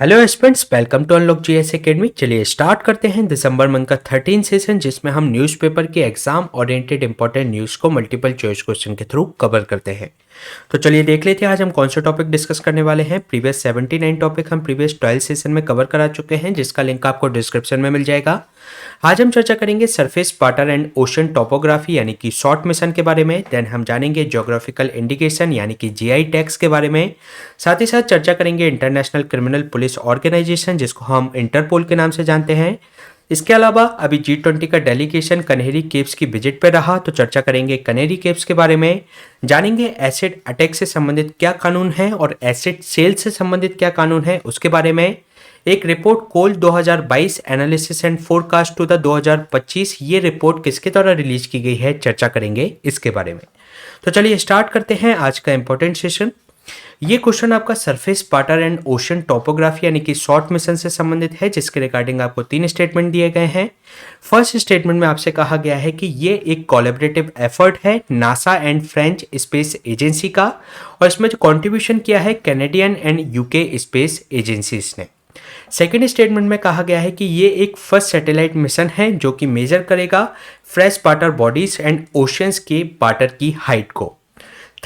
Hello aspirants, welcome to unlock GS academy. चलिए start करते हैं दिसंबर मंथ का 13 सेशन, जिसमें हम न्यूज़पेपर के एग्जाम ओरिएंटेड इंपॉर्टेंट न्यूज़ को मल्टीपल चॉइस क्वेश्चन के थ्रू कवर करते हैं। तो चलिए देख लेते हैं आज हम कौन से टॉपिक डिस्कस करने वाले हैं। प्रीवियस 79 टॉपिक हम प्रीवियस 12 सेशन में कवर करा चुके हैं, जिसका लिंक आपको डिस्क्रिप्शन में मिल जाएगा। आज हम चर्चा करेंगे surface water and ocean topography यानी कि शॉर्ट मिशन के बारे में। देन हम जानेंगे ज्योग्राफिकल इंडिकेशन यानी कि जीआई टैग्स के बारे में। साथ ही साथ चर्चा करेंगे इंटरनेशनल क्रिमिनल पुलिस ऑर्गेनाइजेशन, जिसको हम इंटरपोल के नाम से जानते हैं। इसके अलावा अभी G20 का डेलीगेशन कनेरी केव्स की विजिट पे रहा, तो चर्चा करेंगे कनेरी केव्स के बारे में। जानेंगे एसिड अटैक से संबंधित क्या कानून है और एसिड सेल से संबंधित क्या कानून है उसके बारे में। एक report coal 2022 analysis and forecast to the 2025, ये रिपोर्ट किसके द्वारा रिलीज की गई है, चर्चा करेंगे इसके बारे में। तो चलिए स्टार्ट करते हैं आज का इंपॉर्टेंट सेशन। ये क्वेश्चन आपका surface water and ocean topography यानी कि शॉर्ट मिशन से संबंधित है, जिसके रिगार्डिंग आपको 3 स्टेटमेंट दिए गए हैं। फर्स्ट स्टेटमेंट में आपसे कहा गया है कि ये एक कोलैबोरेटिव एफर्ट है NASA and French space agency का, और इसमें जो कंट्रीब्यूशन किया है Canadian and UK space agencies ने। सेकेंड स्टेटमेंट में कहा गया है कि ये एक फर्स्ट सैटेलाइट मिशन है जो कि मेजर करेगा fresh water bodies and oceans के वाटर की हाइट को।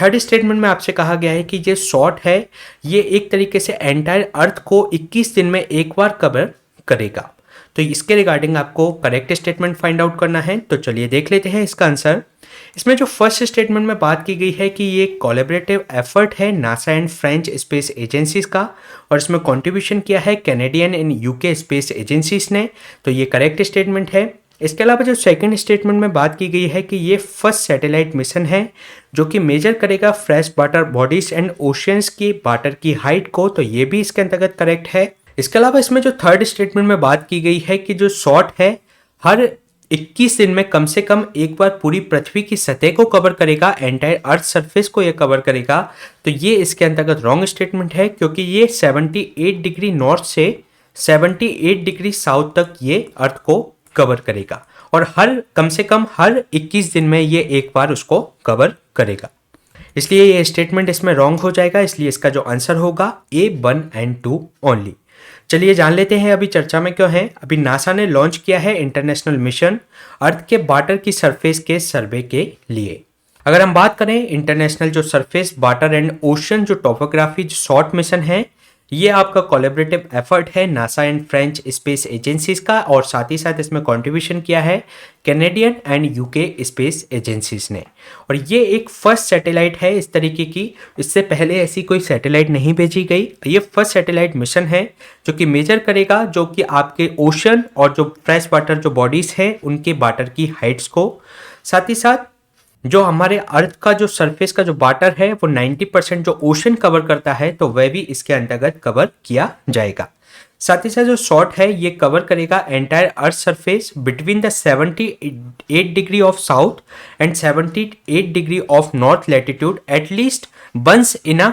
थर्ड स्टेटमेंट में आपसे कहा गया है कि ये शॉर्ट है, ये एक तरीके से एंटायर अर्थ को 21 दिन में एक बार कवर करेगा। तो इसके रिगार्डिंग आपको करेक्ट स्टेटमेंट फाइंड आउट करना है। तो चलिए देख लेते हैं इसका आंसर। इसमें जो फर्स्ट स्टेटमेंट में बात की गई है कि ये कोलैबोरेटिव एफर्ट है NASA and French space agencies का, और इसमें कंट्रीब्यूशन किया है Canadian and UK space agencies ने, तो ये करेक्ट स्टेटमेंट है। इसके अलावा जो सेकंड स्टेटमेंट में बात की गई है कि ये फर्स्ट सैटेलाइट मिशन है जो कि मेजर करेगा fresh water bodies and oceans की वाटर की हाइट को, तो ये भी इसके अंतर्गत करेक्ट है। इसके अलावा इसमें जो थर्ड स्टेटमेंट में बात की गई है कि जो शॉर्ट है हर 21 दिन में कम से कम एक बार पूरी पृथ्वी की सतह को कवर करेगा, एंटायर अर्थ सरफेस को ये कवर करेगा, तो ये इसके अंतर्गत रॉन्ग स्टेटमेंट है, क्योंकि ये 78 डिग्री नॉर्थ से 78 डिग्री साउथ तक ये अर्थ को कवर करेगा, और कम से कम हर 21 दिन में ये एक बार उसको कवर करेगा। इसलिए ये स्टेटमेंट इसमें रॉन्ग हो जाएगा, इसलिए इसका जो आंसर होगा A1 एंड 2 ओनली। चलिए जान लेते हैं अभी चर्चा में क्यों है। अभी नासा ने लॉन्च किया है इंटरनेशनल मिशन अर्थ के वाटर की सरफेस के सर्वे के लिए। अगर हम बात करें इंटरनेशनल जो सरफेस वाटर एंड ओशन जो टोपोग्राफी शॉर्ट मिशन है, ये आपका कोलैबोरेटिव एफर्ट है NASA and French space agencies का, और साथ ही साथ इसमें कंट्रीब्यूशन किया है Canadian and UK space agencies ने, और ये एक फर्स्ट सैटेलाइट है इस तरीके की। इससे पहले ऐसी कोई सैटेलाइट नहीं भेजी गई। ये फर्स्ट सैटेलाइट मिशन है जो कि मेजर करेगा जो कि आपके ओशन और जो फ्रेश वाटर जो बॉडीज है उनके वाटर की हाइट्स को। साथ ही साथ जो हमारे अर्थ का जो सरफेस का जो वाटर है वो 90% जो ओशन कवर करता है, तो वह भी इसके अंतर्गत कवर किया जाएगा। साथ ही साथ जो शॉर्ट है ये कवर करेगा entire earth surface between the 78 degree of south and 78 degree of north latitude at least once in a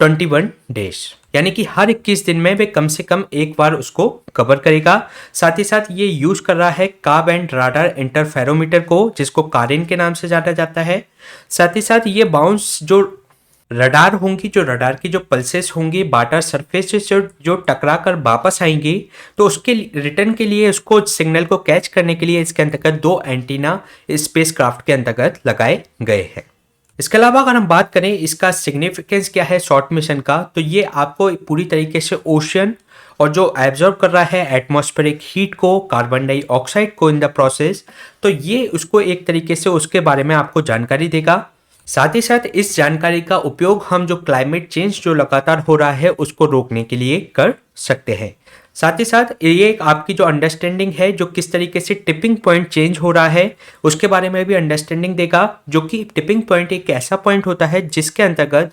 21 days, यानी कि हर 21 दिन में वे कम से कम एक बार उसको कवर करेगा। साथ ही साथ ये यूज कर रहा है काब एंड राडार इंटरफेरोमीटर को, जिसको कारिन के नाम से जाना जाता है। साथ ही साथ ये बाउंस जो रडार होंगी, जो रडार की जो पल्सेस होंगी वाटर सरफेस से जो टकरा कर वापस आएंगी, तो उसके रिटर्न के लिए उसको सिग्नल को कैच करने के लिए इसके अंतर्गत 2 एंटीना स्पेसक्राफ्ट के अंतर्गत लगाए गए हैं। इसके अलावा अगर हम बात करें इसका सिग्निफिकेंस क्या है शॉर्ट मिशन का, तो ये आपको पूरी तरीके से ओशन और जो एब्जॉर्ब कर रहा है एटमॉस्फेरिक हीट को, कार्बन डाइऑक्साइड को इन द प्रोसेस, तो ये उसको एक तरीके से उसके बारे में आपको जानकारी देगा। साथ ही साथ इस जानकारी का उपयोग हम जो क्लाइमेट चेंज जो लगातार हो रहा है उसको रोकने के लिए कर सकते हैं। साथ ही साथ ये आपकी जो अंडरस्टैंडिंग है जो किस तरीके से टिपिंग पॉइंट चेंज हो रहा है उसके बारे में भी अंडरस्टैंडिंग देगा, जो कि टिपिंग पॉइंट एक ऐसा पॉइंट होता है जिसके अंतर्गत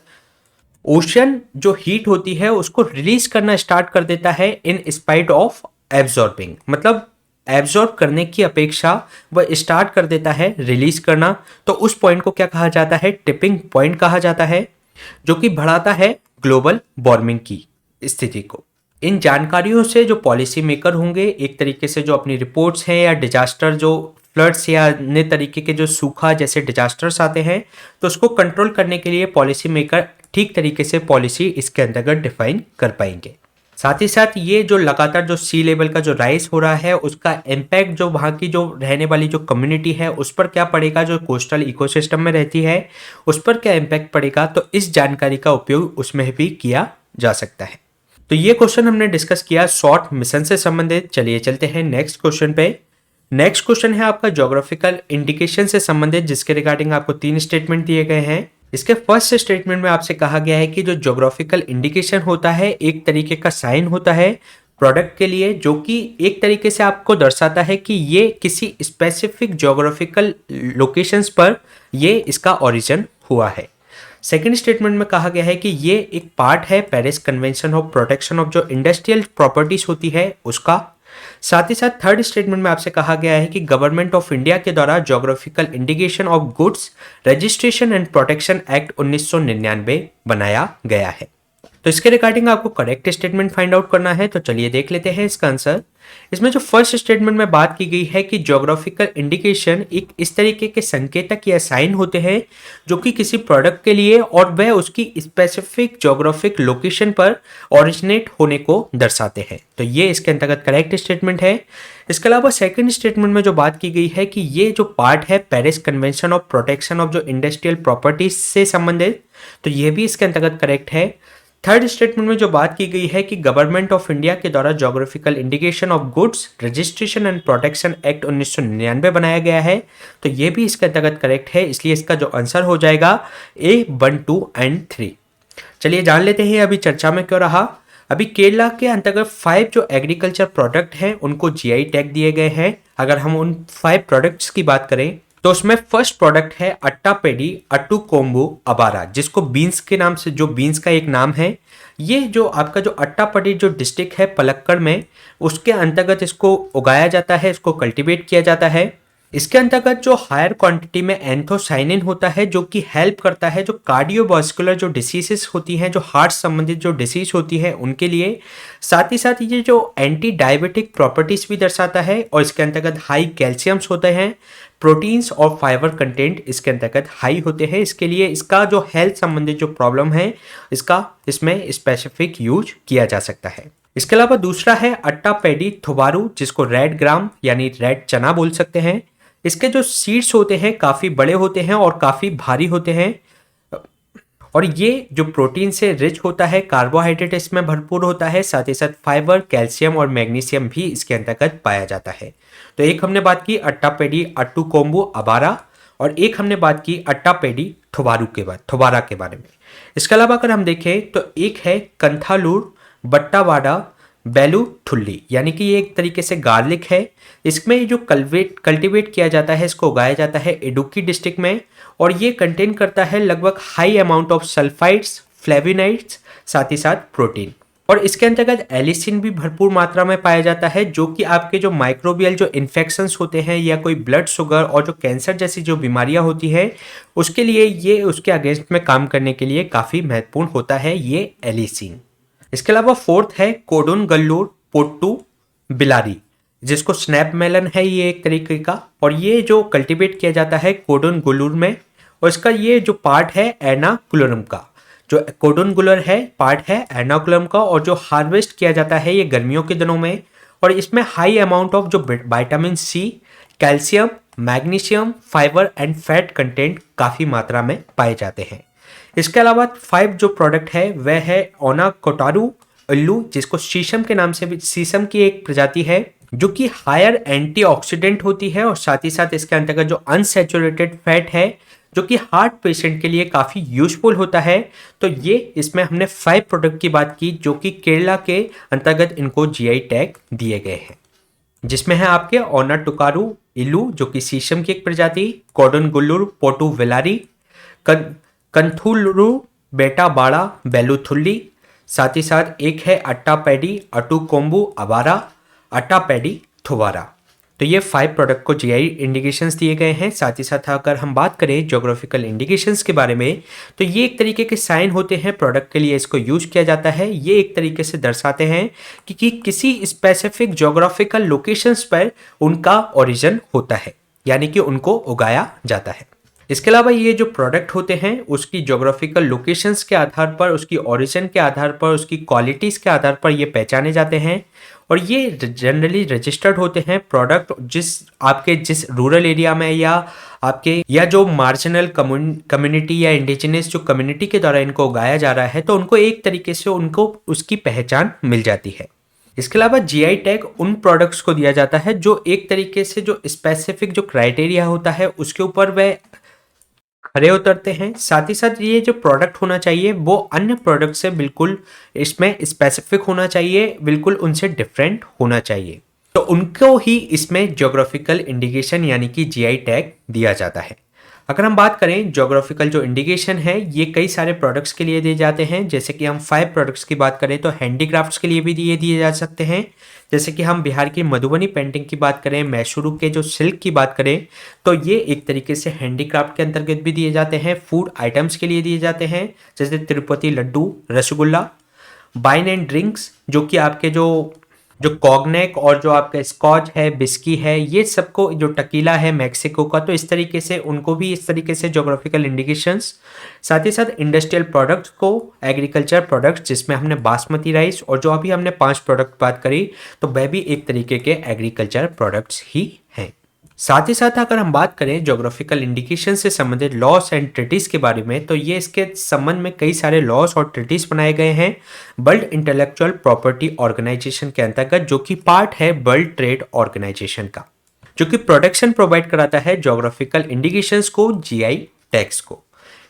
ओशन जो हीट होती है उसको रिलीज करना स्टार्ट कर देता है इन स्पाइट ऑफ एब्जॉर्बिंग, मतलब एब्जॉर्ब करने की अपेक्षा वह स्टार्ट कर देता है रिलीज करना। तो उस पॉइंट को क्या कहा जाता है, टिपिंग पॉइंट कहा जाता है, जो कि बढ़ाता है ग्लोबल वार्मिंग की स्थिति को। इन जानकारियों से जो पॉलिसी मेकर होंगे एक तरीके से जो अपनी रिपोर्ट्स हैं या डिजास्टर जो फ्लड्स या अन्य तरीके के जो सूखा जैसे डिजास्टर्स आते हैं, तो उसको कंट्रोल करने के लिए पॉलिसी मेकर ठीक तरीके से पॉलिसी इसके अंतर्गत डिफाइन कर पाएंगे। साथ ही साथ ये जो लगातार जो सी लेवल का जो राइज हो रहा है उसका इम्पैक्ट जो वहाँ की जो रहने वाली जो कम्युनिटी है उस पर क्या पड़ेगा, जो कोस्टल इकोसिस्टम में रहती है उस पर क्या इम्पैक्ट पड़ेगा, तो इस जानकारी का उपयोग उसमें भी किया जा सकता है। तो ये क्वेश्चन हमने डिस्कस किया शॉर्ट मिशन से संबंधित। चलिए चलते हैं नेक्स्ट क्वेश्चन पे। नेक्स्ट क्वेश्चन है आपका ज्योग्राफिकल इंडिकेशन से संबंधित, जिसके रिगार्डिंग आपको 3 स्टेटमेंट दिए गए हैं। इसके फर्स्ट स्टेटमेंट में आपसे कहा गया है कि जो ज्योग्राफिकल इंडिकेशन होता है एक तरीके का साइन होता है प्रोडक्ट के लिए, जो कि एक तरीके से आपको दर्शाता है कि ये किसी स्पेसिफिक ज्योग्राफिकल लोकेशंस पर ये इसका ओरिजिन हुआ है। सेकेंड स्टेटमेंट में कहा गया है कि ये एक पार्ट है Paris convention of protection of जो इंडस्ट्रियल प्रॉपर्टीज होती है उसका। साथ ही साथ थर्ड स्टेटमेंट में आपसे कहा गया है कि गवर्नमेंट ऑफ इंडिया के द्वारा geographical indication of goods registration and protection act 1999 बनाया गया है। तो इसके रिगार्डिंग आपको करेक्ट स्टेटमेंट फाइंड आउट करना है। तो चलिए देख लेते हैं इसका आंसर। इसमें जो फर्स्ट स्टेटमेंट में बात की गई है कि ज्योग्राफिकल इंडिकेशन एक इस तरीके के संकेतक या साइन होते हैं जो कि किसी प्रोडक्ट के लिए और वह उसकी स्पेसिफिक ज्योग्राफिक लोकेशन पर ओरिजिनेट होने को दर्शाते हैं। तो ये इसके अंतर्गत करेक्ट स्टेटमेंट है। इसके अलावा सेकंड स्टेटमेंट में जो बात की गई है कि ये जो पार्ट है Paris convention of protection of जो इंडस्ट्रियल प्रॉपर्टीज से संबंधित, तो ये भी इसके अंतर्गत करेक्ट है। थर्ड स्टेटमेंट में जो बात की गई है कि गवर्नमेंट ऑफ इंडिया के द्वारा geographical indication of goods registration and protection act 1999 बनाया गया है, तो ये भी इसके अंतर्गत करेक्ट है। इसलिए इसका जो आंसर हो जाएगा A1, 2 एंड 3। चलिए जान लेते हैं अभी चर्चा में क्यों रहा। अभी केरला के अंतर्गत 5 जो एग्रीकल्चर प्रोडक्ट हैं उनको जीआई टैग दिए गए हैं। अगर हम उन 5 प्रोडक्ट्स की बात करें तो उसमें फर्स्ट प्रोडक्ट है अट्टापेडी अट्टू कोम्बू अबारा, जिसको बीन्स के नाम से, जो बीन्स का एक नाम है। ये जो आपका जो अट्टापेडी जो डिस्ट्रिक्ट है पलक्कड़ में, उसके अंतर्गत इसको उगाया जाता है, इसको कल्टीवेट किया जाता है। इसके अंतर्गत जो हायर क्वांटिटी में एंथोसाइनिन होता है जो कि हेल्प करता है जो कार्डियोवास्कुलर जो डिसीजेस होती हैं, जो हार्ट संबंधित जो डिसीज होती है उनके लिए। साथ ही साथ ये जो एंटी डायबिटिक प्रॉपर्टीज भी दर्शाता है और इसके अंतर्गत हाई कैल्शियम्स होते हैं, प्रोटीन्स और फाइबर कंटेंट इसके अंतर्गत हाई होते हैं। इसके लिए इसका जो हेल्थ संबंधित जो प्रॉब्लम है इसका इसमें स्पेसिफिक यूज किया जा सकता है। इसके अलावा दूसरा है अट्टापेडी थोबारू, जिसको रेड ग्राम यानी रेड चना बोल सकते हैं। इसके जो सीड्स होते हैं काफ़ी बड़े होते हैं और काफ़ी भारी होते हैं और ये जो प्रोटीन से रिच होता है, कार्बोहाइड्रेट इसमें भरपूर होता है, साथ ही साथ फाइबर, कैल्शियम और मैग्नीशियम भी इसके अंतर्गत पाया जाता है। तो एक हमने बात की अट्टापेडी अट्टू कोम्बू अबारा और एक हमने बात की अट्टापेडी थोबारा के बारे में। इसके अलावा अगर हम देखें तो एक है कंथालूर बट्टावाड़ा बेलूथुल्ली, यानी कि ये एक तरीके से गार्लिक है। इसमें जो कल्टीवेट किया जाता है, इसको उगाया जाता है इडुक्की डिस्ट्रिक्ट में और ये कंटेन करता है लगभग हाई अमाउंट ऑफ सल्फाइड्स, फ्लेविनाइड्स, साथ ही साथ प्रोटीन। और इसके अंतर्गत एलिसिन भी भरपूर मात्रा में पाया जाता है जो कि आपके जो माइक्रोबियल जो इन्फेक्शंस होते हैं या कोई ब्लड शुगर और जो कैंसर जैसी जो बीमारियां होती है उसके लिए ये उसके अगेंस्ट में काम करने के लिए काफ़ी महत्वपूर्ण होता है ये एलिसिन। इसके अलावा फोर्थ है कोडुन गल्लूर पोट्टू बिलारी, जिसको स्नैप मेलन है ये एक तरीके का, और ये जो कल्टीवेट किया जाता है कोडुन गुलूर में और इसका ये जो पार्ट है एर्नाकुलम का, जो कोडुन गुलर है पार्ट है एर्नाकुलम का और जो हार्वेस्ट किया जाता है ये गर्मियों के दिनों में और इसमें हाई अमाउंट ऑफ जो vitamin C, calcium, magnesium, fibre and fat content काफ़ी मात्रा में पाए जाते हैं। इसके अलावा 5 जो प्रोडक्ट है वह है ओनाकोटारू इल्लू, जिसको शीशम के नाम से भी, शीशम की एक प्रजाति है जो कि हायर एंटीऑक्सीडेंट होती है और साथ ही साथ इसके अंतर्गत जो अनसैचुरेटेड फैट है जो कि हार्ट पेशेंट के लिए काफ़ी यूजफुल होता है। तो ये इसमें हमने 5 प्रोडक्ट की बात की जो कि केरला के अंतर्गत इनको जीआई टैग दिए गए हैं, जिसमें है आपके ओनाटुकारू इल्लू जो कि शीशम की एक प्रजाति, कोडन गुल्लूर पोटू वेलारी, कंथुलरू बेटा बाड़ा बेलूथुल्ली, साथ ही साथ एक है अट्टापेडी अट्टू कोम्बू अबारा, अट्टापेडी थोबारा। तो ये 5 प्रोडक्ट को जीआई इंडिकेशंस दिए गए हैं। साथ ही साथ अगर हम बात करें ज्योग्राफिकल इंडिकेशंस के बारे में तो ये एक तरीके के साइन होते हैं प्रोडक्ट के लिए, इसको यूज किया जाता है। ये एक तरीके से दर्शाते हैं कि किसी स्पेसिफिक ज्योग्राफिकल लोकेशंस पर उनका ओरिजिन होता है, यानी कि उनको उगाया जाता है। इसके अलावा ये जो प्रोडक्ट होते हैं उसकी ज्योग्राफिकल लोकेशंस के आधार पर, उसकी ओरिजिन के आधार पर, उसकी क्वालिटीज़ के आधार पर ये पहचाने जाते हैं और ये जनरली रजिस्टर्ड होते हैं प्रोडक्ट जिस रूरल एरिया में या जो मार्जिनल कम्युनिटी या इंडिजिनस जो कम्युनिटी के द्वारा इनको उगाया जा रहा है, तो उनको एक तरीके से उनको उसकी पहचान मिल जाती है। इसके अलावा जीआई टैग उन प्रोडक्ट्स को दिया जाता है जो एक तरीके से जो स्पेसिफिक जो क्राइटेरिया होता है उसके ऊपर वह खरे उतरते हैं। साथ ही साथ ये जो प्रोडक्ट होना चाहिए वो अन्य प्रोडक्ट से बिल्कुल इसमें स्पेसिफिक होना चाहिए, बिल्कुल उनसे डिफरेंट होना चाहिए, तो उनको ही इसमें ज्योग्राफिकल इंडिकेशन यानी कि जीआई टैग दिया जाता है। अगर हम बात करें ज्योग्राफिकल जो इंडिकेशन है ये कई सारे प्रोडक्ट्स के लिए दिए जाते हैं। जैसे कि हम 5 प्रोडक्ट्स की बात करें तो हैंडीक्राफ्ट्स के लिए भी दिए जा सकते हैं। जैसे कि हम बिहार की मधुबनी पेंटिंग की बात करें, मैसूरू के जो सिल्क की बात करें, तो ये एक तरीके से हैंडीक्राफ्ट के अंतर्गत भी दिए जाते हैं। फूड आइटम्स के लिए दिए जाते हैं जैसे Tirupati laddu, rasgulla. Wine and drinks जो कि आपके जो कॉग्नेक और जो आपका स्कॉच है, बिस्की है, ये सबको, जो टकीला है मैक्सिको का, तो इस तरीके से उनको भी इस तरीके से ज्योग्राफिकल इंडिकेशंस। साथ ही साथ इंडस्ट्रियल प्रोडक्ट्स को, एग्रीकल्चर प्रोडक्ट्स जिसमें हमने बासमती राइस और जो अभी हमने 5 प्रोडक्ट बात करी तो वह भी एक तरीके के एग्रीकल्चर प्रोडक्ट्स ही हैं। साथ ही साथ अगर हम बात करें ज्योग्राफिकल इंडिकेशन से संबंधित लॉस एंड ट्रीटीज के बारे में, तो ये इसके संबंध में कई सारे लॉस और ट्रीटीज बनाए गए हैं वर्ल्ड इंटेलेक्चुअल प्रॉपर्टी ऑर्गेनाइजेशन के अंतर्गत, जो कि पार्ट है वर्ल्ड ट्रेड ऑर्गेनाइजेशन का, जो कि प्रोटेक्शन प्रोवाइड कराता है ज्योग्राफिकल इंडिकेशंस को, जीआई टैग्स को।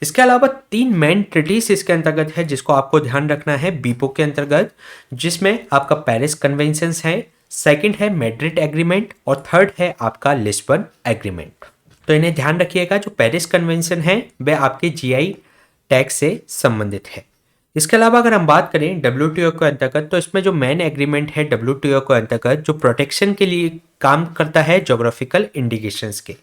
इसके अलावा 3 मेन ट्रीटीज इसके अंतर्गत है जिसको आपको ध्यान रखना है बीपो के अंतर्गत, जिसमें आपका पेरिस कन्वेंशन है, सेकंड है मैड्रिड एग्रीमेंट और थर्ड है आपका लिस्बन एग्रीमेंट। तो इन्हें ध्यान रखिएगा, जो पेरिस कन्वेंशन है वह आपके जीआई टैग से संबंधित है। इसके अलावा अगर हम बात करें डब्ल्यूटीओ के अंतर्गत, तो इसमें जो मेन एग्रीमेंट है डब्ल्यूटीओ के अंतर्गत जो प्रोटेक्शन के लिए काम करता है ज्योग्राफिकल इंडिकेशंस के,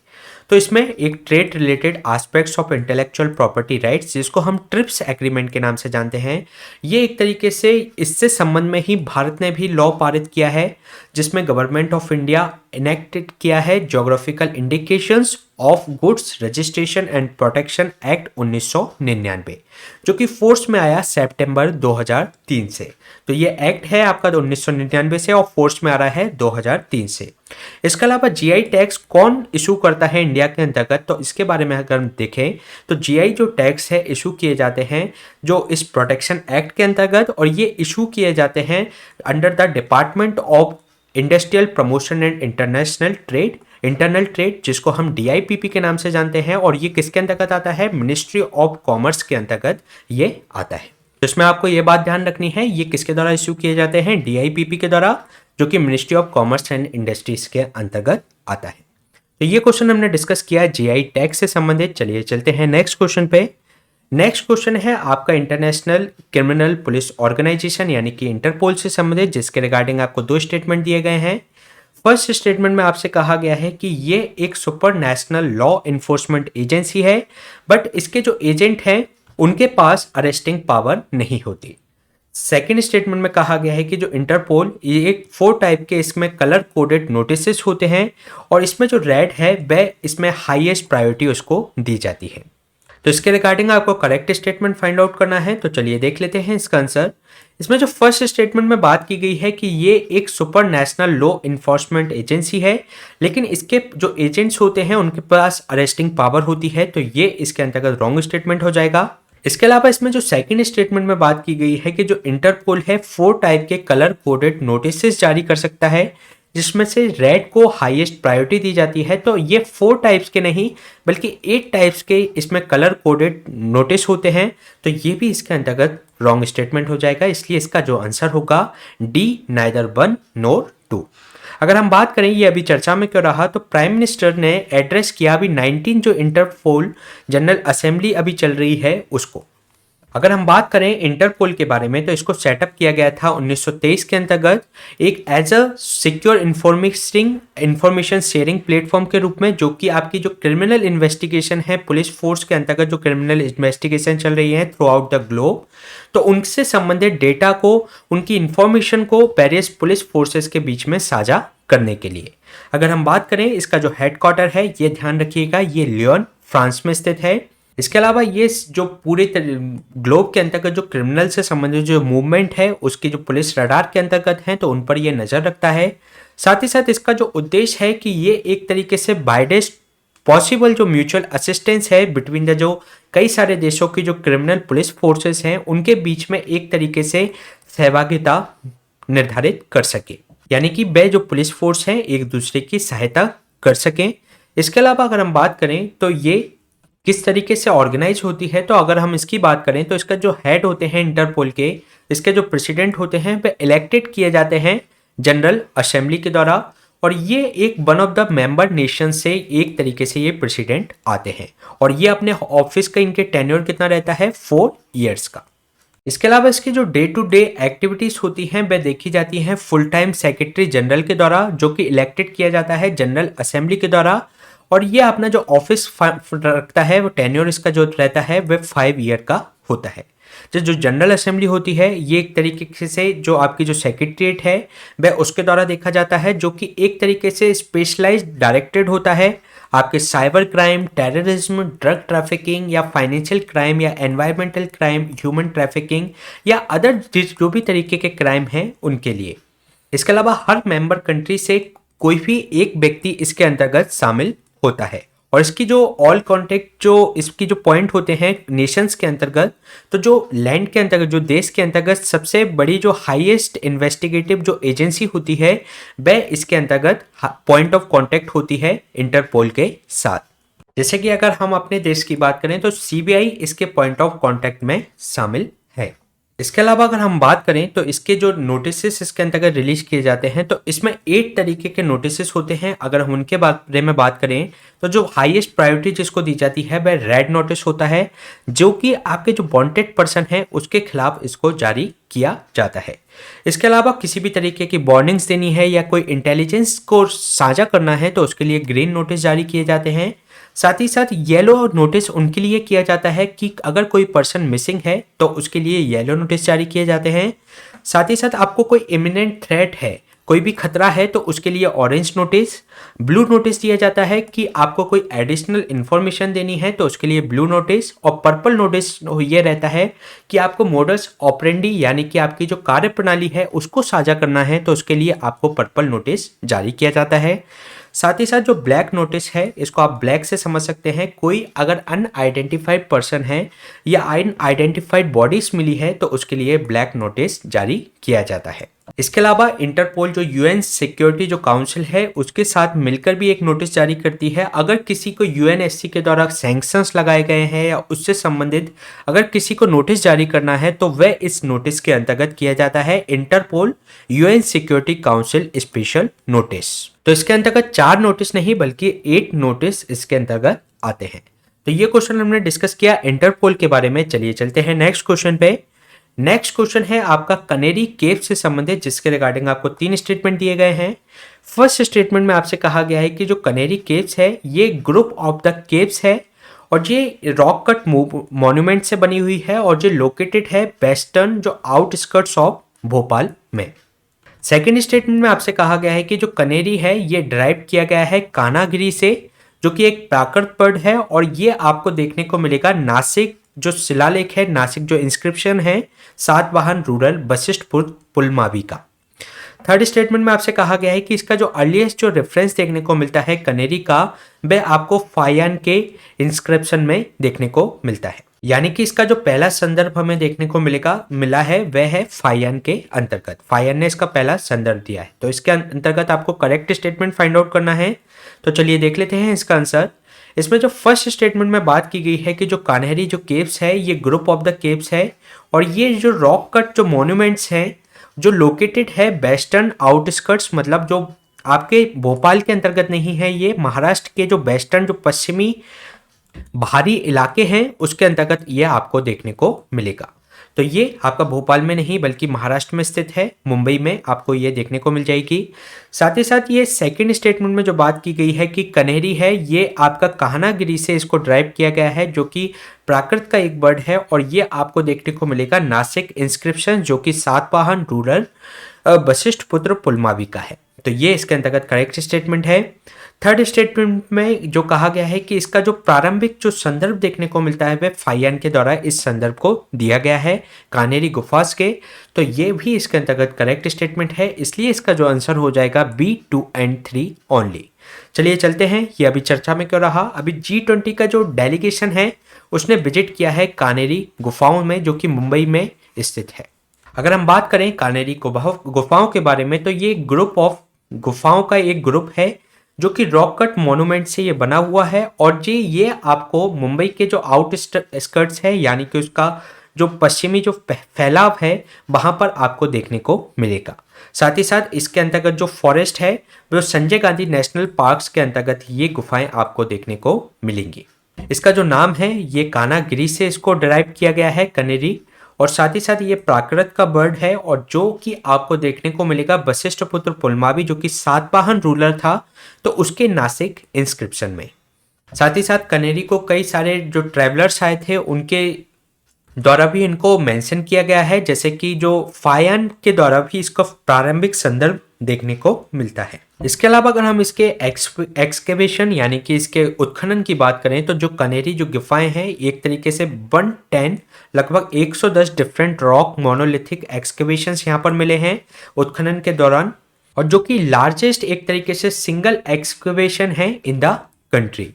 तो इसमें एक trade related aspects of intellectual property rights जिसको हम ट्रिप्स एग्रीमेंट के नाम से जानते हैं, ये एक तरीके से इससे संबंध में ही भारत ने भी लॉ पारित किया है जिसमें गवर्नमेंट ऑफ इंडिया इनेक्टेड किया है geographical indications of goods registration and protection act 1999, जो कि फोर्स में आया सितंबर 2003 से। तो ये एक्ट है आपका 1999 से और फोर्स में आ रहा है 2003 से। इसके अलावा जीआई टैक्स कौन इशू करता है इंडिया के अंतर्गत, तो इसके बारे में अगर हम देखें तो जीआई जो टैक्स है इशू किए जाते हैं जो इस प्रोटेक्शन एक्ट के अंतर्गत, और ये इशू किए जाते हैं under the department of industrial promotion and internal trade जिसको हम डीआईपीपी के नाम से जानते हैं, और ये किसके अंतर्गत आता है, मिनिस्ट्री ऑफ कॉमर्स के अंतर्गत ये आता है। तो इसमें आपको ये बात ध्यान रखनी है, ये किसके द्वारा इशू किए जाते हैं, डीआईपीपी के द्वारा, जो कि ministry of commerce and industries के अंतर्गत आता है। तो ये क्वेश्चन हमने डिस्कस किया जीआई टैग से संबंधित। चलिए चलते हैं नेक्स्ट क्वेश्चन पे। नेक्स्ट क्वेश्चन है आपका इंटरनेशनल क्रिमिनल पुलिस ऑर्गेनाइजेशन यानी कि इंटरपोल से संबंधित, जिसके रिगार्डिंग आपको 2 स्टेटमेंट दिए गए हैं। फर्स्ट स्टेटमेंट में आपसे कहा गया है कि ये एक super national law enforcement agency है, बट इसके जो एजेंट हैं उनके पास अरेस्टिंग पावर नहीं होती। सेकेंड स्टेटमेंट में कहा गया है कि जो इंटरपोल, ये एक 4 टाइप के इसमें कलर कोडेड नोटिसेस होते हैं और इसमें जो रेड है वह इसमें हाईएस्ट प्रायोरिटी उसको दी जाती है। तो इसके रिगार्डिंग आपको करेक्ट स्टेटमेंट फाइंड आउट करना है, तो चलिए देख लेते हैं इसका आंसर। इसमें जो फर्स्ट स्टेटमेंट में बात की गई है कि ये एक super national law enforcement agency है, लेकिन इसके जो एजेंट्स होते हैं उनके पास अरेस्टिंग पावर होती है, तो ये इसके अंतर्गत रॉन्ग स्टेटमेंट हो जाएगा। इसके अलावा इसमें जो सेकंड स्टेटमेंट में बात की गई है कि जो इंटरपोल है 4 टाइप के कलर कोडेड नोटिसेस जारी कर सकता है, जिसमें से रेड को हाईएस्ट प्रायोरिटी दी जाती है, तो ये 4 टाइप्स के नहीं बल्कि 8 टाइप्स के इसमें कलर कोडेड नोटिस होते हैं, तो ये भी इसके अंतर्गत रॉन्ग स्टेटमेंट हो जाएगा। इसलिए इसका जो आंसर होगा डी, नाइदर 1 नोर 2। अगर हम बात करें ये अभी चर्चा में क्यों रहा, तो प्राइम मिनिस्टर ने एड्रेस किया अभी 19 जो इंटरपोल जनरल असेंबली अभी चल रही है उसको। अगर हम बात करें इंटरपोल के बारे में, तो इसको सेटअप किया गया था 1923 के अंतर्गत एक as a secure information sharing platform के रूप में, जो कि आपकी जो क्रिमिनल इन्वेस्टिगेशन है पुलिस फोर्स के अंतर्गत जो क्रिमिनल इन्वेस्टिगेशन चल रही है थ्रू आउट द ग्लोब, तो उनसे संबंधित डेटा को, उनकी इंफॉर्मेशन को वेरियस पुलिस फोर्सेस के बीच में साझा करने के लिए। अगर हम बात करें इसका जो हेडक्वार्टर है, ये ध्यान रखिएगा, ये लियोन फ्रांस में स्थित है। इसके अलावा ये जो पूरे ग्लोब के अंतर्गत जो क्रिमिनल से संबंधित जो मूवमेंट है उसकी जो पुलिस रडार के अंतर्गत है तो उन पर ये नज़र रखता है। साथ ही साथ इसका जो उद्देश्य है कि ये एक तरीके से बाइडेस्ट पॉसिबल जो म्यूचुअल असिस्टेंस है बिटवीन द जो कई सारे देशों की जो क्रिमिनल पुलिस फोर्सेस हैं उनके बीच में एक तरीके से सहभागिता निर्धारित कर सके, यानी कि वे जो पुलिस फोर्स हैं एक दूसरे की सहायता कर सकें। इसके अलावा अगर हम बात करें तो ये किस तरीके से ऑर्गेनाइज होती है, तो अगर हम इसकी बात करें तो इसका जो हेड होते हैं इंटरपोल के, इसके जो प्रेसिडेंट होते हैं वे इलेक्टेड किए जाते हैं जनरल असेंबली के द्वारा, और ये एक one of the member nation से एक तरीके से ये प्रेसिडेंट आते हैं, और ये अपने ऑफिस का इनके टेन्योर कितना रहता है 4 इयर्स का। इसके अलावा इसकी जो डे टू डे एक्टिविटीज होती हैं वह देखी जाती हैं फुल टाइम सेक्रेटरी जनरल के द्वारा, जो कि इलेक्टेड किया जाता है जनरल असेंबली के द्वारा, और ये अपना जो ऑफिस रखता है वो टेन्योर इसका जो रहता है वह 5 ईयर का होता है। जो जनरल असेंबली होती है ये एक तरीके से जो आपकी जो सेक्रेटरीट है वह उसके द्वारा देखा जाता है, जो कि एक तरीके से स्पेशलाइज्ड डायरेक्टेड होता है आपके cyber crime, terrorism, drug trafficking या फाइनेंशियल क्राइम या एनवायरमेंटल क्राइम, ह्यूमन ट्रैफिकिंग या अदर जो भी तरीके के क्राइम हैं उनके लिए। इसके अलावा हर मेंबर कंट्री से कोई भी एक व्यक्ति इसके अंतर्गत शामिल होता है, और इसकी जो ऑल कॉन्टेक्ट जो इसकी जो पॉइंट होते हैं नेशंस के अंतर्गत, तो जो लैंड के अंतर्गत जो देश के अंतर्गत सबसे बड़ी जो हाईएस्ट इन्वेस्टिगेटिव जो एजेंसी होती है वह इसके अंतर्गत पॉइंट ऑफ कांटेक्ट होती है इंटरपोल के साथ। जैसे कि अगर हम अपने देश की बात करें तो सीबीआई इसके पॉइंट ऑफ कांटेक्ट में शामिल है। इसके अलावा अगर हम बात करें तो इसके जो नोटिस इसके अंतर्गत रिलीज किए जाते हैं तो इसमें 8 तरीके के नोटिस होते हैं। अगर हम उनके बारे में बात करें तो जो हाईएस्ट प्रायोरिटी जिसको दी जाती है वह रेड नोटिस होता है, जो कि आपके जो वांटेड पर्सन है उसके खिलाफ इसको जारी किया जाता है। इसके अलावा किसी भी तरीके की वार्निंग्स देनी है या कोई इंटेलिजेंस को साझा करना है तो उसके लिए ग्रीन नोटिस जारी किए जाते हैं। साथ ही साथ येलो नोटिस उनके लिए किया जाता है कि अगर कोई पर्सन मिसिंग है तो उसके लिए येलो नोटिस जारी किए जाते हैं। साथ ही साथ आपको कोई इमिनेंट थ्रेट है, कोई भी खतरा है तो उसके लिए ऑरेंज नोटिस। ब्लू नोटिस दिया जाता है कि आपको कोई एडिशनल इन्फॉर्मेशन देनी है तो उसके लिए ब्लू नोटिस। और पर्पल नोटिस ये रहता है कि आपको मोडस ऑपरेंडी यानी कि आपकी जो कार्य प्रणाली है उसको साझा करना है तो उसके लिए आपको पर्पल नोटिस जारी किया जाता है। साथ ही साथ जो ब्लैक नोटिस है इसको आप ब्लैक से समझ सकते हैं, कोई अगर अनआइडेंटिफाइड पर्सन है या अनआइडेंटिफाइड बॉडीज मिली है तो उसके लिए ब्लैक नोटिस जारी किया जाता है। इसके अलावा इंटरपोल जो यूएन सिक्योरिटी जो काउंसिल है उसके साथ मिलकर भी एक नोटिस जारी करती है। अगर किसी को यूएनएससी के द्वारा सैंक्शंस लगाए गए हैं या उससे संबंधित अगर किसी को नोटिस जारी करना है तो वह इस नोटिस के अंतर्गत किया जाता है Interpol UN security council special notice. तो इसके अंतर्गत 4 नोटिस नहीं बल्कि 8 नोटिस इसके अंतर्गत आते हैं। तो ये क्वेश्चन हमने डिस्कस किया इंटरपोल के बारे में। चलिए चलते हैं नेक्स्ट क्वेश्चन पे। नेक्स्ट क्वेश्चन है आपका कनेरी केव से संबंधित, जिसके रिगार्डिंग आपको 3 स्टेटमेंट दिए गए हैं। फर्स्ट स्टेटमेंट में आपसे कहा गया है कि जो कनेरी केव्स है ये ग्रुप ऑफ द केव्स है और ये रॉक कट मॉन्यूमेंट से बनी हुई है और ये लोकेटेड है वेस्टर्न जो आउटस्कर्ट्स ऑफ भोपाल में। सेकेंड स्टेटमेंट में आपसे कहा गया है कि जो कनेरी है ये ड्राइव किया गया है कानागिरी से, जो कि एक प्राकृत बर्ड है और ये आपको देखने को मिलेगा नासिक जो शिलालेख है, नासिक जो इंस्क्रिप्शन है सातवाहन रूरल वशिष्ठपुर पुलमावी का। थर्ड स्टेटमेंट में आपसे कहा गया है कि इसका जो अर्लीस्ट जो रेफरेंस देखने को मिलता है कनेरी का वह आपको फायन के इंस्क्रिप्शन में देखने को मिलता है, यानी कि इसका जो पहला संदर्भ हमें देखने को मिला है वह है फायन के अंतर्गत। फायन ने इसका पहला संदर्भ दिया है, तो इसके अंतर्गत आपको करेक्ट स्टेटमेंट फाइंड आउट करना है। तो चलिए देख लेते हैं इसका आंसर। इसमें जो फर्स्ट स्टेटमेंट में बात की गई है कि जो कान्हेरी जो केव्स है ये ग्रुप ऑफ द केव्स है और ये जो रॉक कट जो मॉन्यूमेंट्स हैं जो लोकेटेड है वेस्टर्न आउटस्कर्ट्स, मतलब जो आपके भोपाल के अंतर्गत नहीं है, ये महाराष्ट्र के जो वेस्टर्न जो पश्चिमी बाहरी इलाके हैं उसके अंतर्गत ये आपको देखने को मिलेगा। तो ये आपका भोपाल में नहीं बल्कि महाराष्ट्र में स्थित है, मुंबई में आपको ये देखने को मिल जाएगी। साथ ही साथ ये सेकंड स्टेटमेंट में जो बात की गई है कि कनेरी है ये आपका कान्हागिरी से इसको ड्राइव किया गया है जो कि प्राकृत का एक बर्ड है और ये आपको देखने को मिलेगा नासिक इंस्क्रिप्शन जो कि सातवाहन रूरल वशिष्ठ पुत्र पुलमावी का है। तो ये इसके अंतर्गत करेक्ट स्टेटमेंट है। थर्ड स्टेटमेंट में जो कहा गया है कि इसका जो प्रारंभिक जो संदर्भ देखने को मिलता है वह फाइयान के द्वारा इस संदर्भ को दिया गया है कानेरी गुफास के, तो ये भी इसके अंतर्गत करेक्ट स्टेटमेंट है, इसलिए इसका जो आंसर हो जाएगा बी 2 एंड 3 ओनली। चलिए चलते हैं, ये अभी चर्चा में क्यों रहा। अभी G20 का जो डेलीगेशन है उसने विजिट किया है कानेरी गुफाओं में जो कि मुंबई में स्थित है। अगर हम बात करें कानेरी गुफाओं के बारे में तो ये ग्रुप ऑफ गुफाओं का एक ग्रुप है जो कि रॉक कट मोन्यूमेंट से ये बना हुआ है, और ये आपको मुंबई के जो आउट स्कर्ट्स है यानी कि उसका जो पश्चिमी जो फैलाव है वहां पर आपको देखने को मिलेगा। साथ ही साथ इसके अंतर्गत जो फॉरेस्ट है वो संजय गांधी नेशनल पार्क्स के अंतर्गत ये गुफाएं आपको देखने को मिलेंगी। इसका जो नाम है ये कानागिरी से इसको डिराइव किया गया है, कनेरी, और साथ ही साथ ये प्राकृत का बर्ड है और जो कि आपको देखने को मिलेगा वशिष्ठ पुत्र पुलमावी जो कि सातवाहन रूलर था तो उसके नासिक इंस्क्रिप्शन में। साथ ही साथ कनेरी को कई सारे जो ट्रैवलर्स आए थे उनके द्वारा भी इनको मेंशन किया गया है, जैसे कि जो फायन के द्वारा भी इसका प्रारंभिक संदर्भ देखने को मिलता है। इसके अलावा अगर हम इसके एक्सकेवेशन यानी कि इसके उत्खनन की बात करें तो जो कनेरी जो गुफाएं हैं एक तरीके से 110 लगभग 110 डिफरेंट रॉक मोनोलिथिक एक्सकेवेशंस यहाँ पर मिले हैं उत्खनन के दौरान, और जो कि लार्जेस्ट एक तरीके से सिंगल एक्सकेवेशन है इन द कंट्री।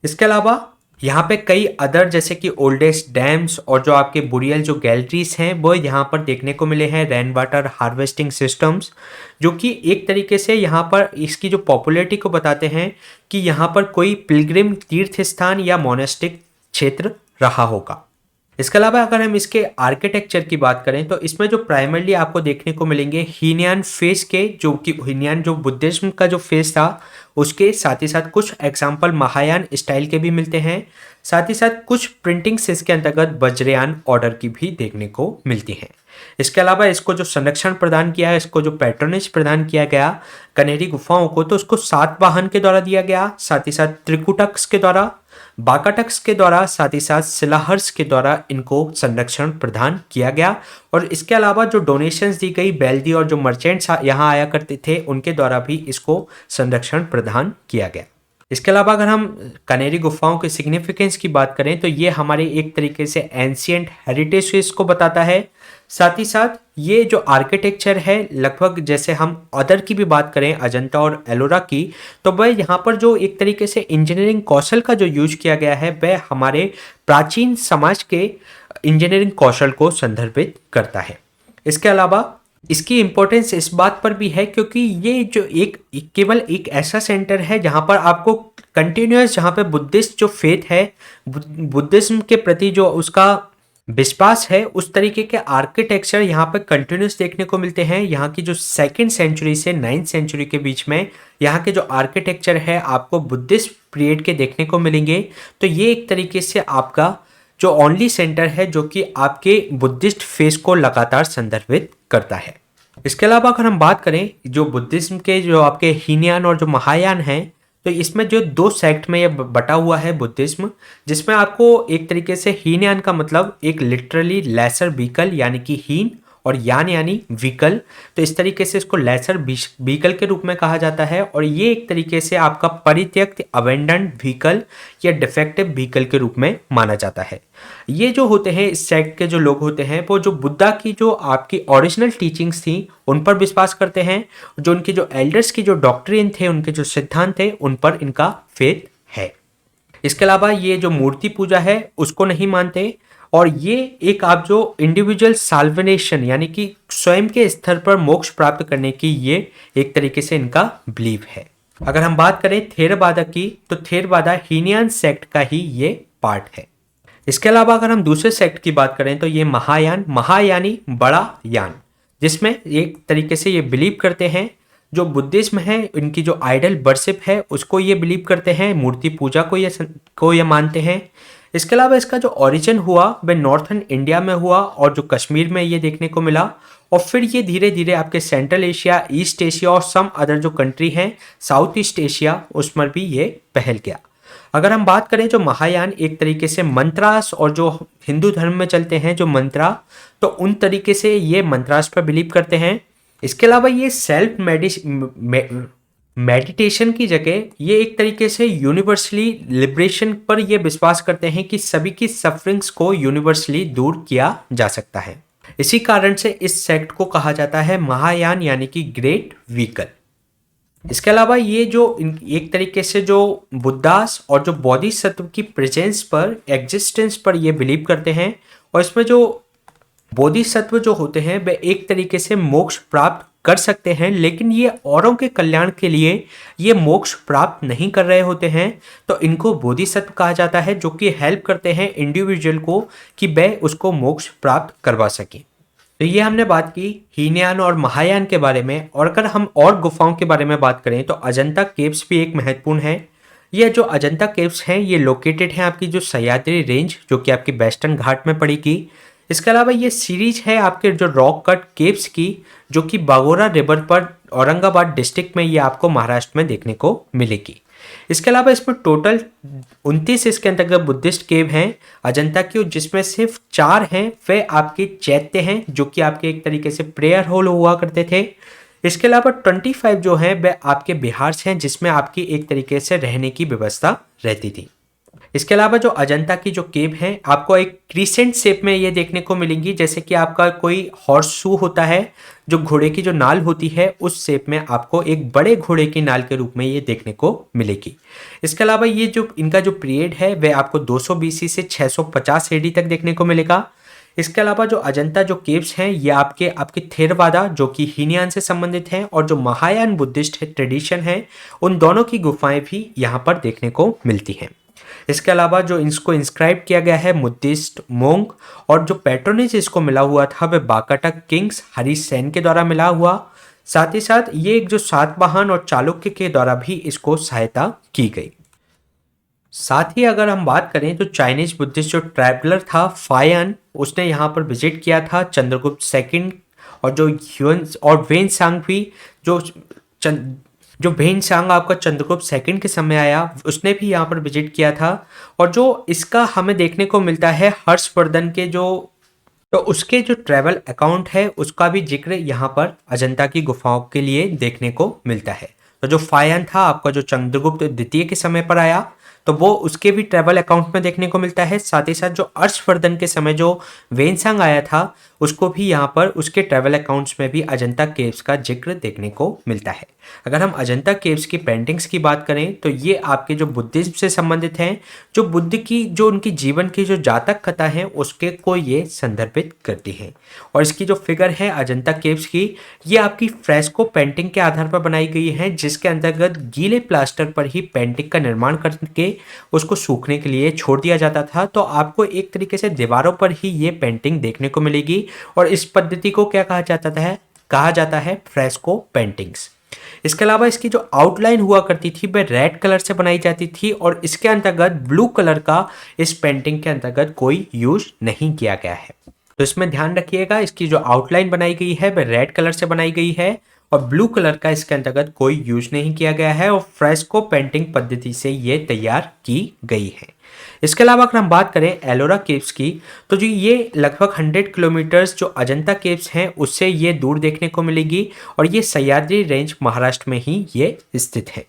इसके अलावा यहाँ पे कई अदर जैसे कि ओल्डेस्ट डैम्स और जो आपके बुरियल जो गैलरीज हैं वो यहाँ पर देखने को मिले हैं, रेन वाटर हार्वेस्टिंग सिस्टम्स, जो कि एक तरीके से यहाँ पर इसकी जो पॉपुलैरिटी को बताते हैं कि यहाँ पर कोई पिलग्रिम तीर्थ स्थान या मोनेस्टिक क्षेत्र रहा होगा। इसके अलावा अगर हम इसके आर्किटेक्चर की बात करें तो इसमें जो प्राइमरली आपको देखने को मिलेंगे हीनयान फेस के, जो कि हीनयान जो बुद्धिज्म का जो फेस था उसके, साथ ही साथ कुछ एग्जाम्पल महायान स्टाइल के भी मिलते हैं, साथ ही साथ कुछ प्रिंटिंग्स इसके अंतर्गत वज्रयान ऑर्डर की भी देखने को मिलती हैं। इसके अलावा इसको जो संरक्षण प्रदान किया है, इसको जो पैट्रोनेज प्रदान किया गया कनेरी गुफाओं को, तो उसको सातवाहन के द्वारा दिया गया, साथ ही साथ त्रिकुटक्स के द्वारा, बाकाटक्स के द्वारा, साथ ही साथ शिलाहर्ष के द्वारा इनको संरक्षण प्रदान किया गया। और इसके अलावा जो डोनेशंस दी गई बेल्दी और जो मर्चेंट्स यहाँ आया करते थे उनके द्वारा भी इसको संरक्षण प्रदान किया गया। इसके अलावा अगर हम कनेरी गुफाओं के सिग्निफिकेंस की बात करें तो ये हमारे एक तरीके से एंशिएंट हेरिटेज को बताता है। साथ ही साथ ये जो आर्किटेक्चर है लगभग जैसे हम अदर की भी बात करें अजंता और एलोरा की, तो वह यहाँ पर जो एक तरीके से इंजीनियरिंग कौशल का जो यूज किया गया है वह हमारे प्राचीन समाज के इंजीनियरिंग कौशल को संदर्भित करता है। इसके अलावा इसकी इम्पोर्टेंस इस बात पर भी है क्योंकि ये जो केवल एक ऐसा सेंटर है जहाँ पर आपको कंटिन्यूअस, जहाँ पे बुद्धिस्ट जो फेथ है, बुद्धिज्म के प्रति जो उसका विश्वास है, उस तरीके के आर्किटेक्चर यहाँ पे कंटिन्यूस देखने को मिलते हैं। यहाँ की जो 2nd सेंचुरी से 9th सेंचुरी के बीच में यहाँ के जो आर्किटेक्चर है आपको बुद्धिस्ट पीरियड के देखने को मिलेंगे। तो ये एक तरीके से आपका जो ओनली सेंटर है जो कि आपके बुद्धिस्ट फेस को लगातार संदर्भित करता है। इसके अलावा अगर हम बात करें जो बुद्धिज्म के जो आपके हीनयान और जो महायान हैं, तो इसमें जो 2 सेक्ट में ये बटा हुआ है बुद्धिज्म, जिसमें आपको एक तरीके से हीनयान का मतलब एक लिटरली लेसर व्हीकल यानी कि हीन, और यान यानी व्हीकल, तो इस तरीके से इसको लेसर व्हीकल के रूप में कहा जाता है। और ये एक तरीके से आपका परित्यक्त अबेंडन्ड व्हीकल या डिफेक्टिव व्हीकल के रूप में माना जाता है। ये जो होते हैं इस सेक्ट के जो लोग होते हैं वो जो बुद्धा की जो आपकी ओरिजिनल टीचिंग्स थी उन पर विश्वास करते हैं, जो उनके जो एल्डर्स की जो डॉक्ट्रिन थे, उनके जो सिद्धांत थे उन पर इनका फेथ है। इसके अलावा ये जो मूर्ति पूजा है उसको नहीं मानते, और ये एक आप जो इंडिविजुअल साल्वेशन यानी कि स्वयं के स्तर पर मोक्ष प्राप्त करने की ये एक तरीके से इनका बिलीव है। अगर हम बात करें थेरवादा की, तो थेरवादा हीनयान सेक्ट का ही ये पार्ट है। इसके अलावा अगर हम दूसरे सेक्ट की बात करें तो ये महायान, महायानी बड़ा यान, जिसमें एक तरीके से ये बिलीव करते हैं जो बुद्धिज्म है इनकी जो आइडल वर्शिप है उसको ये बिलीव करते हैं, मूर्ति पूजा को ये मानते हैं। इसके अलावा इसका जो ओरिजिन हुआ वह नॉर्थर्न इंडिया में हुआ और जो कश्मीर में ये देखने को मिला, और फिर ये धीरे धीरे आपके सेंट्रल एशिया, ईस्ट एशिया और सम अदर जो कंट्री हैं साउथ ईस्ट एशिया उसमें भी ये फैल गया। अगर हम बात करें जो महायान एक तरीके से मंत्रास और जो हिंदू धर्म में चलते हैं जो मंत्रा, तो उन तरीके से ये मंत्रास पर बिलीव करते हैं। इसके अलावा ये सेल्फ मेडिटेशन की जगह ये एक तरीके से यूनिवर्सली लिबरेशन पर ये विश्वास करते हैं कि सभी की सफरिंग्स को यूनिवर्सली दूर किया जा सकता है। इसी कारण से इस सेक्ट को कहा जाता है महायान यानी कि ग्रेट व्हीकल। इसके अलावा ये जो एक तरीके से जो बुद्धास और जो बोधिसत्व की प्रेजेंस पर एग्जिस्टेंस पर ये बिलीव करते हैं, और इसमें जो बोधिसत्व जो होते हैं वे एक तरीके से मोक्ष प्राप्त कर सकते हैं, लेकिन ये औरों के कल्याण के लिए ये मोक्ष प्राप्त नहीं कर रहे होते हैं, तो इनको बोधिसत्व कहा जाता है, जो कि हेल्प करते हैं इंडिविजुअल को कि वह उसको मोक्ष प्राप्त करवा सके। तो ये हमने बात की हीनयान और महायान के बारे में। और अगर हम और गुफाओं के बारे में बात करें तो अजंता केव्स भी एक महत्वपूर्ण है। ये जो अजंता केव्स हैं ये लोकेटेड हैं आपकी जो सह्याद्री रेंज, जो कि आपकी वेस्टर्न घाट में पड़ेगी। इसके अलावा ये सीरीज है आपके जो रॉक कट केव्स की, जो कि बागोरा रिवर पर औरंगाबाद डिस्ट्रिक्ट में ये आपको महाराष्ट्र में देखने को मिलेगी। इसके अलावा इसमें टोटल 29 इसके अंतर्गत बुद्धिस्ट केव हैं अजंता की, जिसमें सिर्फ 4 हैं वे आपके चैत्य हैं, जो कि आपके एक तरीके से प्रेयर हॉल हुआ करते थे। इसके अलावा 25 जो हैं वे आपके बिहार से हैं, जिसमें आपकी एक तरीके से रहने की व्यवस्था रहती थी। इसके अलावा जो अजंता की जो केव हैं आपको एक क्रीसेंट शेप में ये देखने को मिलेंगी, जैसे कि आपका कोई हॉर्स शू होता है, जो घोड़े की जो नाल होती है उस शेप में आपको एक बड़े घोड़े की नाल के रूप में ये देखने को मिलेगी। इसके अलावा ये जो इनका जो पीरियड है वह आपको 200 BC से 650 AD तक देखने को मिलेगा। इसके अलावा जो अजंता जो केव्स हैं ये आपके थेरवादा जो कि हीनयान से संबंधित हैं, और जो महायान बुद्धिस्ट ट्रेडिशन है उन दोनों की गुफाएं भी यहाँ पर देखने को मिलती हैं। इसके अलावा जो इसको इंस्क्राइब किया गया है बुद्धिस्ट मोंग, और जो पैट्रोनेज इसको मिला हुआ था वह बाकाटक किंग्स हरीश सेन के द्वारा मिला हुआ। साथ ही साथ ये एक जो सातवाहन और चालुक्य के द्वारा भी इसको सहायता की गई। साथ ही अगर हम बात करें तो चाइनीज बुद्धिस्ट जो ट्रैवलर था फायन, उसने यहाँ पर विजिट किया था चंद्रगुप्त सेकंड, और जो ह्यून और वेनसांग भी जो भेनसांग आपका चंद्रगुप्त सेकंड के समय आया, उसने भी यहाँ पर विजिट किया था। और जो इसका हमें देखने को मिलता है हर्षवर्धन के तो उसके जो ट्रैवल अकाउंट है उसका भी जिक्र यहाँ पर अजंता की गुफाओं के लिए देखने को मिलता है। तो जो फायन था आपका जो चंद्रगुप्त द्वितीय के समय पर आया, तो वो उसके भी ट्रैवल अकाउंट में देखने को मिलता है। साथ ही साथ जो हर्षवर्धन के समय जो वेनसांग आया था उसको भी यहाँ पर उसके ट्रैवल अकाउंट्स में भी अजंता केव्स का जिक्र देखने को मिलता है। अगर हम अजंता केव्स की पेंटिंग्स की बात करें तो ये आपके जो बुद्धिज्म से संबंधित हैं, जो बुद्ध की जो उनकी जीवन की जो जातक कथा है उसके को ये संदर्भित करती है। और इसकी जो फिगर है अजंता केव्स की, ये आपकी फ्रेस्को पेंटिंग के आधार पर बनाई गई है, जिसके अंतर्गत गीले प्लास्टर पर ही पेंटिंग का निर्माण करके उसको सूखने के लिए छोड़ दिया जाता था। तो आपको एक तरीके से दीवारों पर ही ये पेंटिंग देखने को मिलेगी, और इस पद्धति को क्या कहा जाता है फ्रेस्को पेंटिंग्स। इसके अलावा इसकी जो आउटलाइन हुआ करती थी वह रेड कलर से बनाई जाती थी, और इसके अंतर्गत ब्लू कलर का इस पेंटिंग के अंतर्गत कोई यूज नहीं किया गया है। तो इसमें ध्यान रखिएगा, इसकी जो आउटलाइन बनाई गई है वह रेड कलर से बनाई गई है, और ब्लू कलर का इसके अंतर्गत कोई यूज नहीं किया गया है, और फ्रेस्को पेंटिंग पद्धति से ये तैयार की गई है। इसके अलावा अगर हम बात करें एलोरा केव्स की, तो जो ये लगभग 100 किलोमीटर्स जो अजंता केव्स हैं उससे ये दूर देखने को मिलेगी, और ये सह्याद्री रेंज महाराष्ट्र में ही ये स्थित है।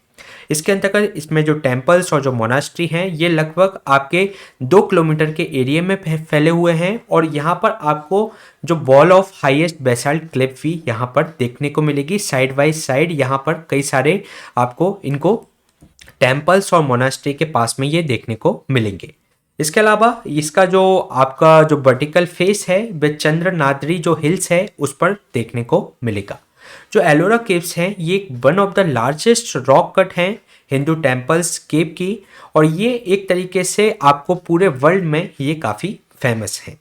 इसके अंतर्गत इसमें जो टेम्पल्स और जो मोनास्ट्री हैं ये लगभग आपके 2 किलोमीटर के एरिया में फैले हुए हैं, और यहाँ पर आपको जो wall of highest basalt Cliff भी यहाँ पर देखने को मिलेगी। साइड बाई साइड यहाँ पर कई सारे आपको इनको टेम्पल्स और मोनास्ट्री के पास में ये देखने को मिलेंगे। इसके अलावा इसका जो आपका जो वर्टिकल फेस है वह चंद्रनाद्री जो हिल्स है उस पर देखने को मिलेगा। जो एलोरा केव्स हैं ये one of the largest rock cut हैं हिंदू टेम्पल्स केव की, और ये एक तरीके से आपको पूरे वर्ल्ड में ये काफ़ी फेमस है।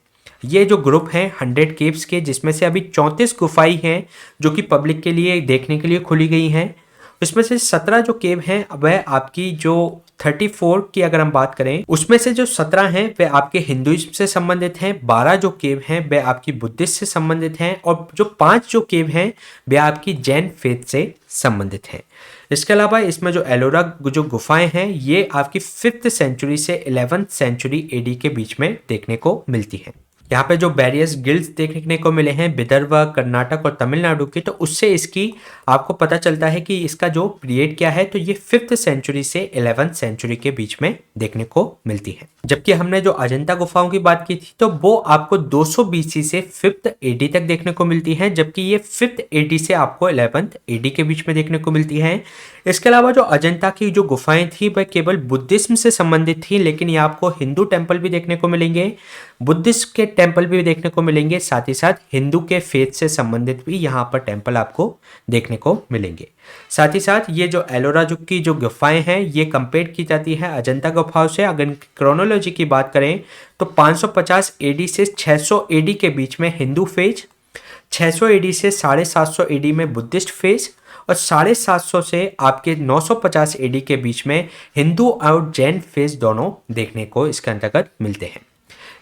ये जो ग्रुप है 100 केव्स के, जिसमें से अभी 34 गुफाएं हैं जो कि पब्लिक के लिए देखने के लिए खुली गई हैं। इसमें से 17 जो केव हैं वह आपकी जो 34 की अगर हम बात करें उसमें से जो 17 हैं वह आपके हिंदुइज्म से संबंधित हैं, 12 जो केव हैं वह आपकी बुद्धिस्ट से संबंधित हैं, और जो 5 जो केव हैं वह आपकी जैन फेथ से संबंधित हैं। इसके अलावा इसमें जो एलोरा जो गुफाएं हैं ये आपकी 5th सेंचुरी से 11th सेंचुरी AD के बीच में देखने को मिलती हैं। यहाँ पे जो वेरियस गिल्ड्स देखने को मिले हैं विदर्भ, कर्नाटक और तमिलनाडु के, तो उससे इसकी आपको पता चलता है कि इसका जो पीरियड क्या है, तो ये 5th सेंचुरी से 11th सेंचुरी के बीच में देखने को मिलती है। जबकि हमने जो अजंता गुफाओं की बात की थी तो वो आपको 200 BC से 5th AD तक देखने को मिलती है, जबकि ये 5th AD से आपको 11th AD के बीच में देखने को मिलती है। इसके अलावा जो अजंता की जो गुफाएं थी वह केवल बुद्धिज्म से संबंधित थी, लेकिन ये आपको हिंदू टेम्पल भी देखने को मिलेंगे, बुद्धिस्ट के टेम्पल भी देखने को मिलेंगे, साथ ही साथ हिंदू के फेथ से संबंधित भी यहाँ पर टेम्पल आपको देखने को मिलेंगे। साथ ही साथ ये जो एलोरा जुग की जो गुफाएं हैं ये कंपेयर की जाती है अजंता गुफाओं से। अगर क्रोनोलॉजी की बात करें तो 550 AD से 600 AD के बीच में हिंदू फेज, 600 AD से 750 AD में बुद्धिस्ट फेज और 750 से आपके 950 AD के बीच में हिंदू और जैन फेज दोनों देखने को इसके अंतर्गत मिलते हैं।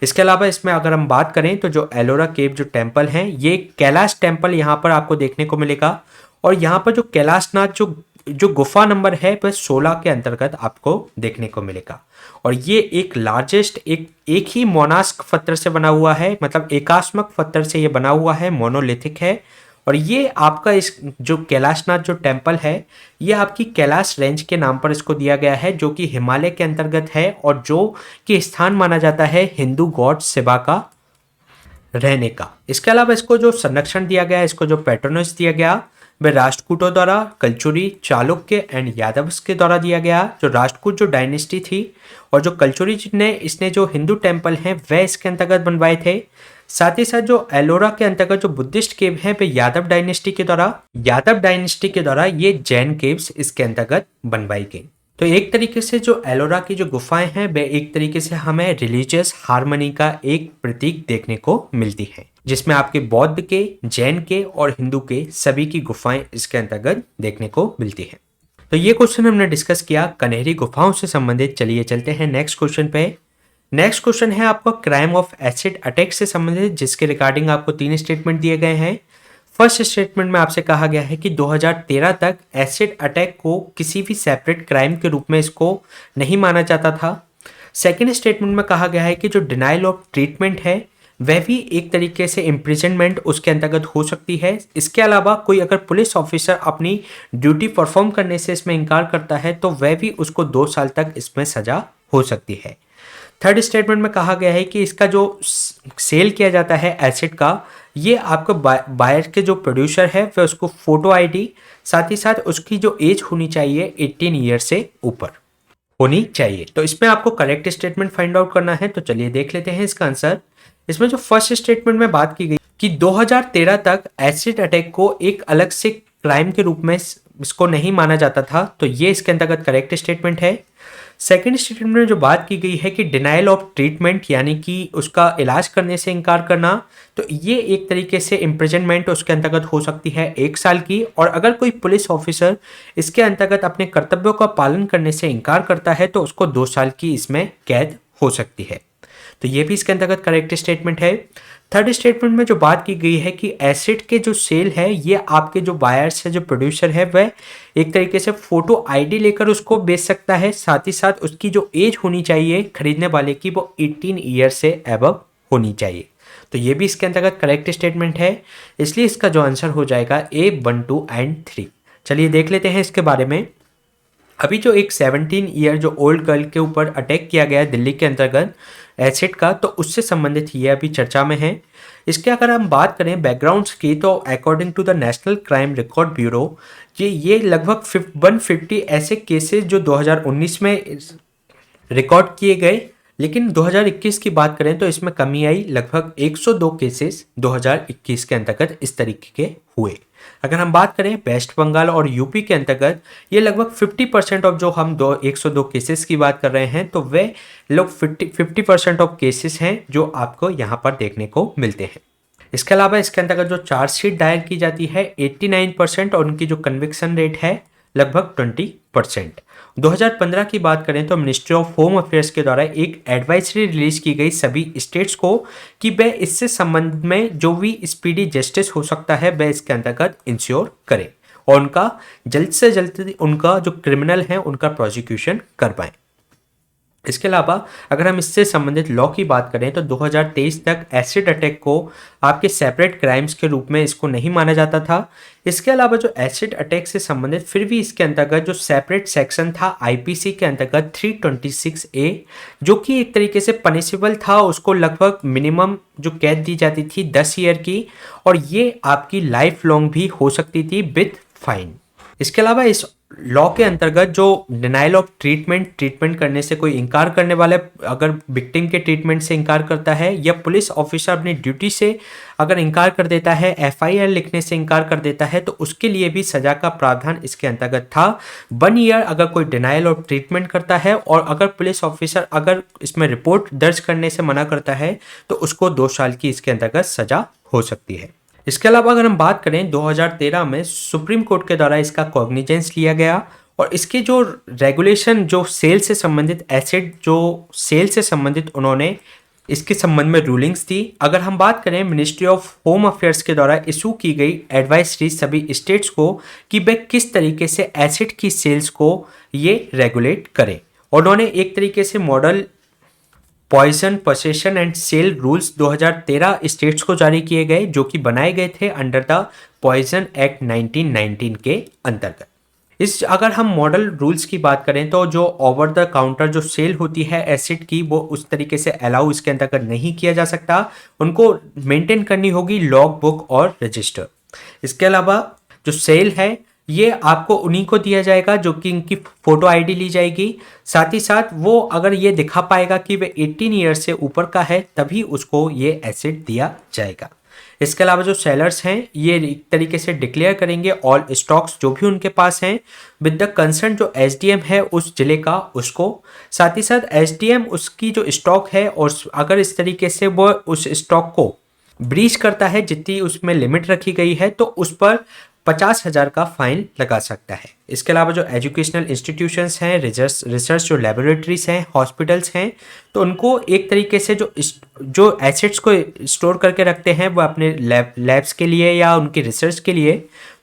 इसके अलावा इसमें अगर हम बात करें तो जो एलोरा केव जो टेम्पल हैं ये कैलाश टेम्पल यहाँ पर आपको देखने को मिलेगा, और यहाँ पर जो कैलाशनाथ जो गुफा नंबर है वह 16 के अंतर्गत आपको देखने को मिलेगा। और ये एक लार्जेस्ट एक ही मोनास्क पत्थर से बना हुआ है, मतलब एकास्मक पत्थर से ये बना हुआ है, मोनोलिथिक है। और ये आपका इस जो कैलाशनाथ जो टेम्पल है ये आपकी कैलाश रेंज के नाम पर इसको दिया गया है, जो कि हिमालय के अंतर्गत है और जो कि स्थान माना जाता है हिंदू गॉड शिवा का रहने का। इसके अलावा इसको जो संरक्षण दिया गया, इसको जो पैट्रोनेज दिया गया वह राष्ट्रकूटों द्वारा, कलचुरी, चालुक्य एंड यादव्स के द्वारा दिया गया। जो राष्ट्रकूट जो डायनेस्टी थी और जो कलचुरी ने इसने जो हिंदू टेम्पल हैं वह इसके अंतर्गत बनवाए थे। साथ ही साथ जो एलोरा के अंतर्गत जो बुद्धिस्ट केव हैं वे यादव डायनेस्टी के द्वारा ये जैन केव्स इसके अंतर्गत बनवाई गई। तो एक तरीके से जो एलोरा की जो गुफाएं हैं वे एक तरीके से हमें रिलीजियस हार्मनी का एक प्रतीक देखने को मिलती है, जिसमें आपके बौद्ध के, जैन के और हिंदू के सभी की गुफाएं इसके अंतर्गत देखने को मिलती है। तो ये क्वेश्चन हमने डिस्कस किया कन्हेरी गुफाओं से संबंधित। चलिए चलते हैं नेक्स्ट क्वेश्चन पे। नेक्स्ट क्वेश्चन है आपको क्राइम ऑफ एसिड अटैक से संबंधित, जिसके रिगार्डिंग आपको 3 स्टेटमेंट दिए गए हैं। फर्स्ट स्टेटमेंट में आपसे कहा गया है कि 2013 तक एसिड अटैक को किसी भी सेपरेट क्राइम के रूप में इसको नहीं माना जाता था। सेकेंड स्टेटमेंट में कहा गया है कि जो डिनाइल ऑफ ट्रीटमेंट है वह भी एक तरीके से इम्प्रिजनमेंट उसके अंतर्गत हो सकती है। इसके अलावा कोई अगर पुलिस ऑफिसर अपनी ड्यूटी परफॉर्म करने से इसमें इनकार करता है तो वह भी उसको 2 साल तक इसमें सजा हो सकती है। थर्ड स्टेटमेंट में कहा गया है कि इसका जो सेल किया जाता है एसिड का, ये आपको बायर के जो प्रोड्यूसर है वह उसको फोटो आईडी, साथ ही साथ उसकी जो एज होनी चाहिए 18 ईयर से ऊपर होनी चाहिए। तो इसमें आपको करेक्ट स्टेटमेंट फाइंड आउट करना है। तो चलिए देख लेते हैं इसका आंसर। इसमें जो फर्स्ट स्टेटमेंट में बात की गई कि 2013 तक एसिड अटैक को एक अलग से क्राइम के रूप में इसको नहीं माना जाता था, तो ये इसके अंतर्गत करेक्ट स्टेटमेंट है। सेकेंड स्टेटमेंट में जो बात की गई है कि डिनाइल ऑफ ट्रीटमेंट यानी कि उसका इलाज करने से इनकार करना, तो ये एक तरीके से इम्प्रिजनमेंट उसके अंतर्गत हो सकती है 1 साल की। और अगर कोई पुलिस ऑफिसर इसके अंतर्गत अपने कर्तव्यों का पालन करने से इनकार करता है तो उसको 2 साल की इसमें कैद हो सकती है। तो ये भी इसके अंतर्गत करेक्ट स्टेटमेंट है। थर्ड स्टेटमेंट में जो बात की गई है कि एसिड के जो सेल है ये आपके जो बायर्स है, जो प्रोड्यूसर है, वह एक तरीके से फोटो आईडी लेकर उसको बेच सकता है। साथ ही साथ उसकी जो एज होनी चाहिए खरीदने वाले की वो 18 ईयर से अबव होनी चाहिए। तो ये भी इसके अंतर्गत करेक्ट स्टेटमेंट है, इसलिए इसका जो आंसर हो जाएगा A, 1, 2 एंड 3। चलिए देख लेते हैं इसके बारे में। अभी जो एक 17 ईयर जो ओल्ड गर्ल के ऊपर अटैक किया गया है दिल्ली के अंतर्गत एसिड का, तो उससे संबंधित ये अभी चर्चा में है। इसके अगर हम बात करें बैकग्राउंड्स की, तो according to the National Crime Record Bureau ये लगभग 150 ऐसे केसेस जो 2019 में रिकॉर्ड किए गए, लेकिन 2021 की बात करें तो इसमें कमी आई। लगभग 102 केसेस 2021 के अंतर्गत इस तरीके के हुए। अगर हम बात करें वेस्ट बंगाल और यूपी के अंतर्गत, ये लगभग 50% ऑफ जो हम 102 केसेस की बात कर रहे हैं, तो वे लोग 50% ऑफ केसेस हैं जो आपको यहाँ पर देखने को मिलते हैं। इसके अलावा इसके अंतर्गत जो चार्जशीट दायर की जाती है 89% और उनकी जो कन्विक्शन रेट है लगभग 20%। 2015 की बात करें तो मिनिस्ट्री ऑफ होम अफेयर्स के द्वारा एक एडवाइजरी रिलीज की गई सभी स्टेट्स को कि वह इससे संबंध में जो भी स्पीडी जस्टिस हो सकता है वह इसके अंतर्गत इंश्योर करें और उनका जल्द से जल्द उनका जो क्रिमिनल है उनका प्रोसिक्यूशन कर पाएं। इसके अलावा अगर हम इससे संबंधित लॉ की बात करें तो 2023 तक एसिड अटैक को आपके सेपरेट क्राइम्स के रूप में इसको नहीं माना जाता था। इसके अलावा जो एसिड अटैक से संबंधित फिर भी इसके अंतर्गत जो सेपरेट सेक्शन था आईपीसी के अंतर्गत 326 ए, जो कि एक तरीके से पनिशेबल था, उसको लगभग मिनिमम जो कैद दी जाती थी 10 ईयर की, और ये आपकी लाइफ लॉन्ग भी हो सकती थी विद फाइन। इसके अलावा इस लॉ के अंतर्गत जो डिनाइल ऑफ ट्रीटमेंट करने से कोई इनकार करने वाला अगर विक्टिम के ट्रीटमेंट से इनकार करता है, या पुलिस ऑफिसर अपनी ड्यूटी से अगर इनकार कर देता है, एफआईआर लिखने से इनकार कर देता है, तो उसके लिए भी सजा का प्रावधान इसके अंतर्गत था। 1 ईयर अगर कोई डिनाइल ऑफ ट्रीटमेंट करता है, और अगर पुलिस ऑफिसर अगर इसमें रिपोर्ट दर्ज करने से मना करता है तो उसको 2 साल की इसके अंतर्गत सजा हो सकती है। इसके अलावा अगर हम बात करें 2013 में सुप्रीम कोर्ट के द्वारा इसका कॉग्निजेंस लिया गया, और इसके जो रेगुलेशन जो सेल से संबंधित एसिड जो सेल से संबंधित उन्होंने इसके संबंध में रूलिंग्स दी। अगर हम बात करें मिनिस्ट्री ऑफ होम अफेयर्स के द्वारा इशू की गई एडवाइजरी सभी स्टेट्स को कि वे किस तरीके से एसिड की सेल्स को ये रेगुलेट करें, और उन्होंने एक तरीके से model poison possession and sale rules 2013 states को जारी किए गए, जो कि बनाए गए थे अंडर द पॉइजन एक्ट 1919 के अंतर्गत। इस अगर हम मॉडल रूल्स की बात करें तो जो ओवर द काउंटर जो सेल होती है एसिड की, वो उस तरीके से अलाउ इसके अंतर्गत नहीं किया जा सकता, उनको मेंटेन करनी होगी लॉग बुक और रजिस्टर। इसके अलावा जो सेल है ये आपको उन्हीं को दिया जाएगा जो कि इनकी फोटो आईडी ली जाएगी, साथ ही साथ वो अगर ये दिखा पाएगा कि वे 18 ईयर्स से ऊपर का है तभी उसको ये एसिड दिया जाएगा। इसके अलावा जो सेलर्स हैं ये एक तरीके से डिक्लेयर करेंगे ऑल स्टॉक्स जो भी उनके पास हैं विद द कंसर्न जो एसडीएम है उस जिले का उसको, साथ ही साथ एसडीएम उसकी जो स्टॉक है और अगर इस तरीके से वो उस स्टॉक को ब्रीच करता है जितनी उसमें लिमिट रखी गई है तो उस पर 50,000 का फाइन लगा सकता है। इसके अलावा जो एजुकेशनल इंस्टीट्यूशंस हैं, रिसर्च जो लेबोरेटरीज हैं, हॉस्पिटल्स हैं, तो उनको एक तरीके से जो एसेट्स को स्टोर करके रखते हैं वो अपने लैब्स के लिए या उनकी रिसर्च के लिए,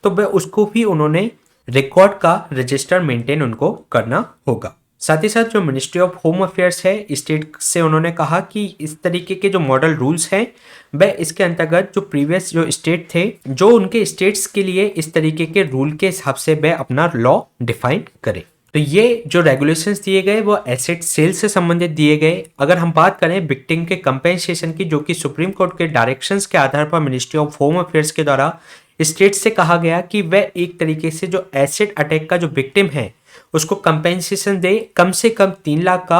तो वह उसको भी उन्होंने रिकॉर्ड का रजिस्टर मेंटेन उनको करना होगा। साथ ही साथ जो मिनिस्ट्री ऑफ होम अफेयर्स है स्टेट से उन्होंने कहा कि इस तरीके के जो मॉडल रूल्स हैं वह इसके अंतर्गत जो प्रीवियस जो स्टेट थे जो उनके स्टेट्स के लिए इस तरीके के रूल के हिसाब से वह अपना लॉ डिफाइन करें। तो ये जो रेगुलेशंस दिए गए वो एसेट सेल से संबंधित दिए गए। अगर हम बात करें विक्टिम के कंपेंसेशन की, जो कि सुप्रीम कोर्ट के डायरेक्शंस के आधार पर मिनिस्ट्री ऑफ होम अफेयर्स के द्वारा स्टेट से कहा गया कि वह एक तरीके से जो एसिड अटैक का जो विक्टिम है उसको कंपेंसेशन दे कम से कम 3 लाख का,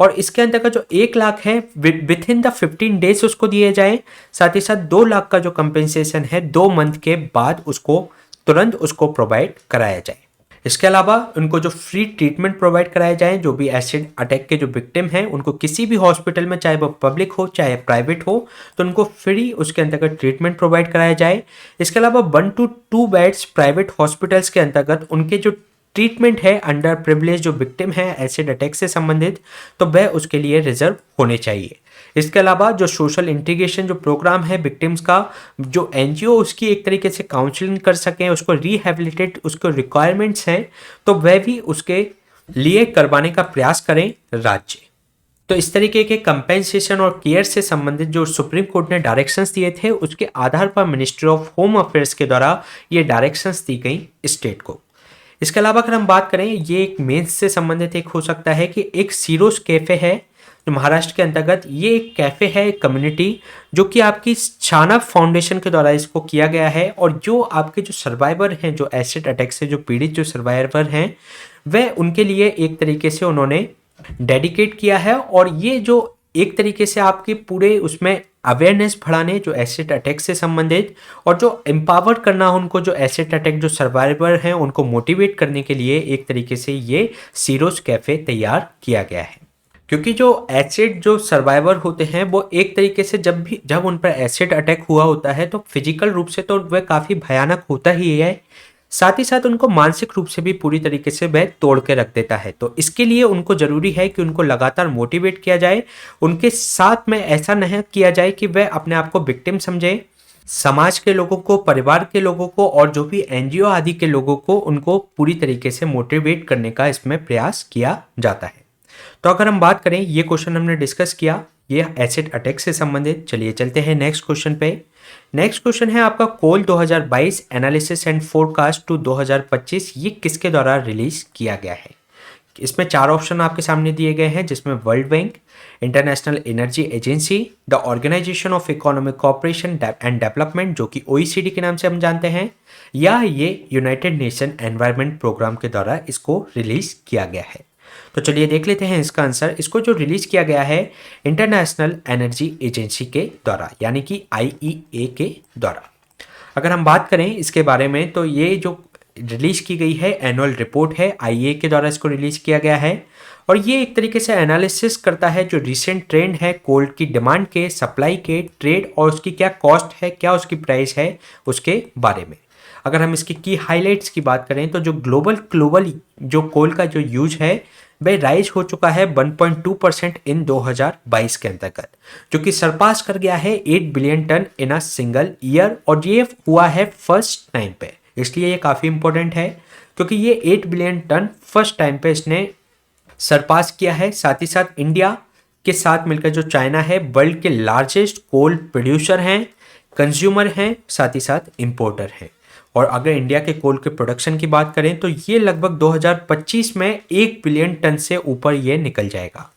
और इसके अंतर्गत जो 1 लाख है विद इन द 15 डेज उसको दिए जाए। साथ ही साथ 2 लाख का जो कंपेंसेशन है 2 मंथ के बाद उसको तुरंत उसको प्रोवाइड कराया जाए। इसके अलावा उनको जो फ्री ट्रीटमेंट प्रोवाइड कराया जाए, जो भी एसिड अटैक के जो विक्टिम हैं उनको किसी भी हॉस्पिटल में, चाहे वो पब्लिक हो चाहे प्राइवेट हो, तो उनको फ्री उसके अंतर्गत ट्रीटमेंट प्रोवाइड कराया जाए। इसके अलावा 1 to 2 बेड्स प्राइवेट हॉस्पिटल्स के अंतर्गत उनके जो ट्रीटमेंट है अंडर प्रिविलेज जो विक्टिम है एसिड अटैक से संबंधित, तो वह उसके लिए रिजर्व होने चाहिए। इसके अलावा जो सोशल इंटीग्रेशन जो प्रोग्राम है विक्टिम्स का, जो एनजीओ उसकी एक तरीके से काउंसलिंग कर सकें, उसको रिहेबिलिटेट उसको रिक्वायरमेंट्स हैं तो वह भी उसके लिए करवाने का प्रयास करें राज्य। तो इस तरीके के कंपेंसेशन और केयर से संबंधित जो सुप्रीम कोर्ट ने डायरेक्शंस दिए थे उसके आधार पर मिनिस्ट्री ऑफ होम अफेयर्स के द्वारा ये डायरेक्शंस दी गई स्टेट को। इसके अलावा अगर हम बात करें ये एक मेंस से संबंधित एक हो सकता है कि एक सीरोस कैफे है जो महाराष्ट्र के अंतर्गत, ये एक कैफे है एक कम्युनिटी जो कि आपकी छाना फाउंडेशन के द्वारा इसको किया गया है, और जो आपके जो सर्वाइवर हैं जो एसिड अटैक से जो पीड़ित जो सर्वाइवर हैं वह उनके लिए एक तरीके से उन्होंने डेडिकेट किया है, और ये जो एक तरीके से आपके पूरे उसमें अवेयरनेस बढ़ाने जो एसिड अटैक से संबंधित और जो एम्पावर करना उनको जो एसिड अटैक जो सर्वाइवर हैं उनको मोटिवेट करने के लिए एक तरीके से ये सीरोस कैफे तैयार किया गया है। क्योंकि जो एसिड जो सर्वाइवर होते हैं वो एक तरीके से जब उन पर एसिड अटैक हुआ होता है तो फिजिकल रूप से तो वह काफ़ी भयानक होता ही है, साथ ही साथ उनको मानसिक रूप से भी पूरी तरीके से वह तोड़ के रख देता है। तो इसके लिए उनको ज़रूरी है कि उनको लगातार मोटिवेट किया जाए, उनके साथ में ऐसा नहीं किया जाए कि वह अपने आप को विक्टिम समझे, समाज के लोगों को, परिवार के लोगों को और जो भी एनजीओ आदि के लोगों को उनको पूरी तरीके से मोटिवेट करने का इसमें प्रयास किया जाता है। तो अगर हम बात करें, ये क्वेश्चन हमने डिस्कस किया, ये एसिड अटैक से संबंधित। चलिए चलते हैं नेक्स्ट क्वेश्चन पे। नेक्स्ट क्वेश्चन है आपका कोल 2022 एनालिसिस एंड फोरकास्ट टू 2025, ये किसके द्वारा रिलीज किया गया है? इसमें 4 ऑप्शन आपके सामने दिए गए हैं, जिसमें World Bank, International Energy Agency, the Organisation of Economic Cooperation and Development, जो कि ओईसीडी के नाम से हम जानते हैं, या ये यूनाइटेड नेशन एनवायरनमेंट प्रोग्राम के द्वारा इसको रिलीज किया गया है। तो चलिए देख लेते हैं इसका आंसर। इसको जो रिलीज किया गया है इंटरनेशनल एनर्जी एजेंसी के द्वारा, यानी कि आईईए के द्वारा। अगर हम बात करें इसके बारे में, तो ये जो रिलीज की गई है एनुअल रिपोर्ट है, आईईए के द्वारा इसको रिलीज किया गया है। और ये एक तरीके से एनालिसिस करता है जो रिसेंट ट्रेंड है कोल की डिमांड के, सप्लाई के, ट्रेड और उसकी क्या कॉस्ट है, क्या उसकी प्राइस है, उसके बारे में। अगर हम इसकी की हाइलाइट्स की बात करें, तो जो ग्लोबल जो कोल का जो यूज है वह राइज हो चुका है 1.2% इन 2022 के अंतर्गत, जो कि सरपास कर गया है 8 billion tonne in a single year. और ये हुआ है फर्स्ट टाइम पे, इसलिए ये काफ़ी इंपॉर्टेंट है क्योंकि ये 8 बिलियन टन फर्स्ट टाइम पे इसने सरपास किया है। साथ ही साथ इंडिया के साथ मिलकर जो चाइना है वर्ल्ड के लार्जेस्ट कोल प्रोड्यूसर हैं, कंज्यूमर हैं, साथ ही साथ इंपोर्टर हैं। और अगर इंडिया के कोल के प्रोडक्शन की बात करें, तो ये लगभग 2025 में 1 बिलियन टन से ऊपर ये निकल जाएगा।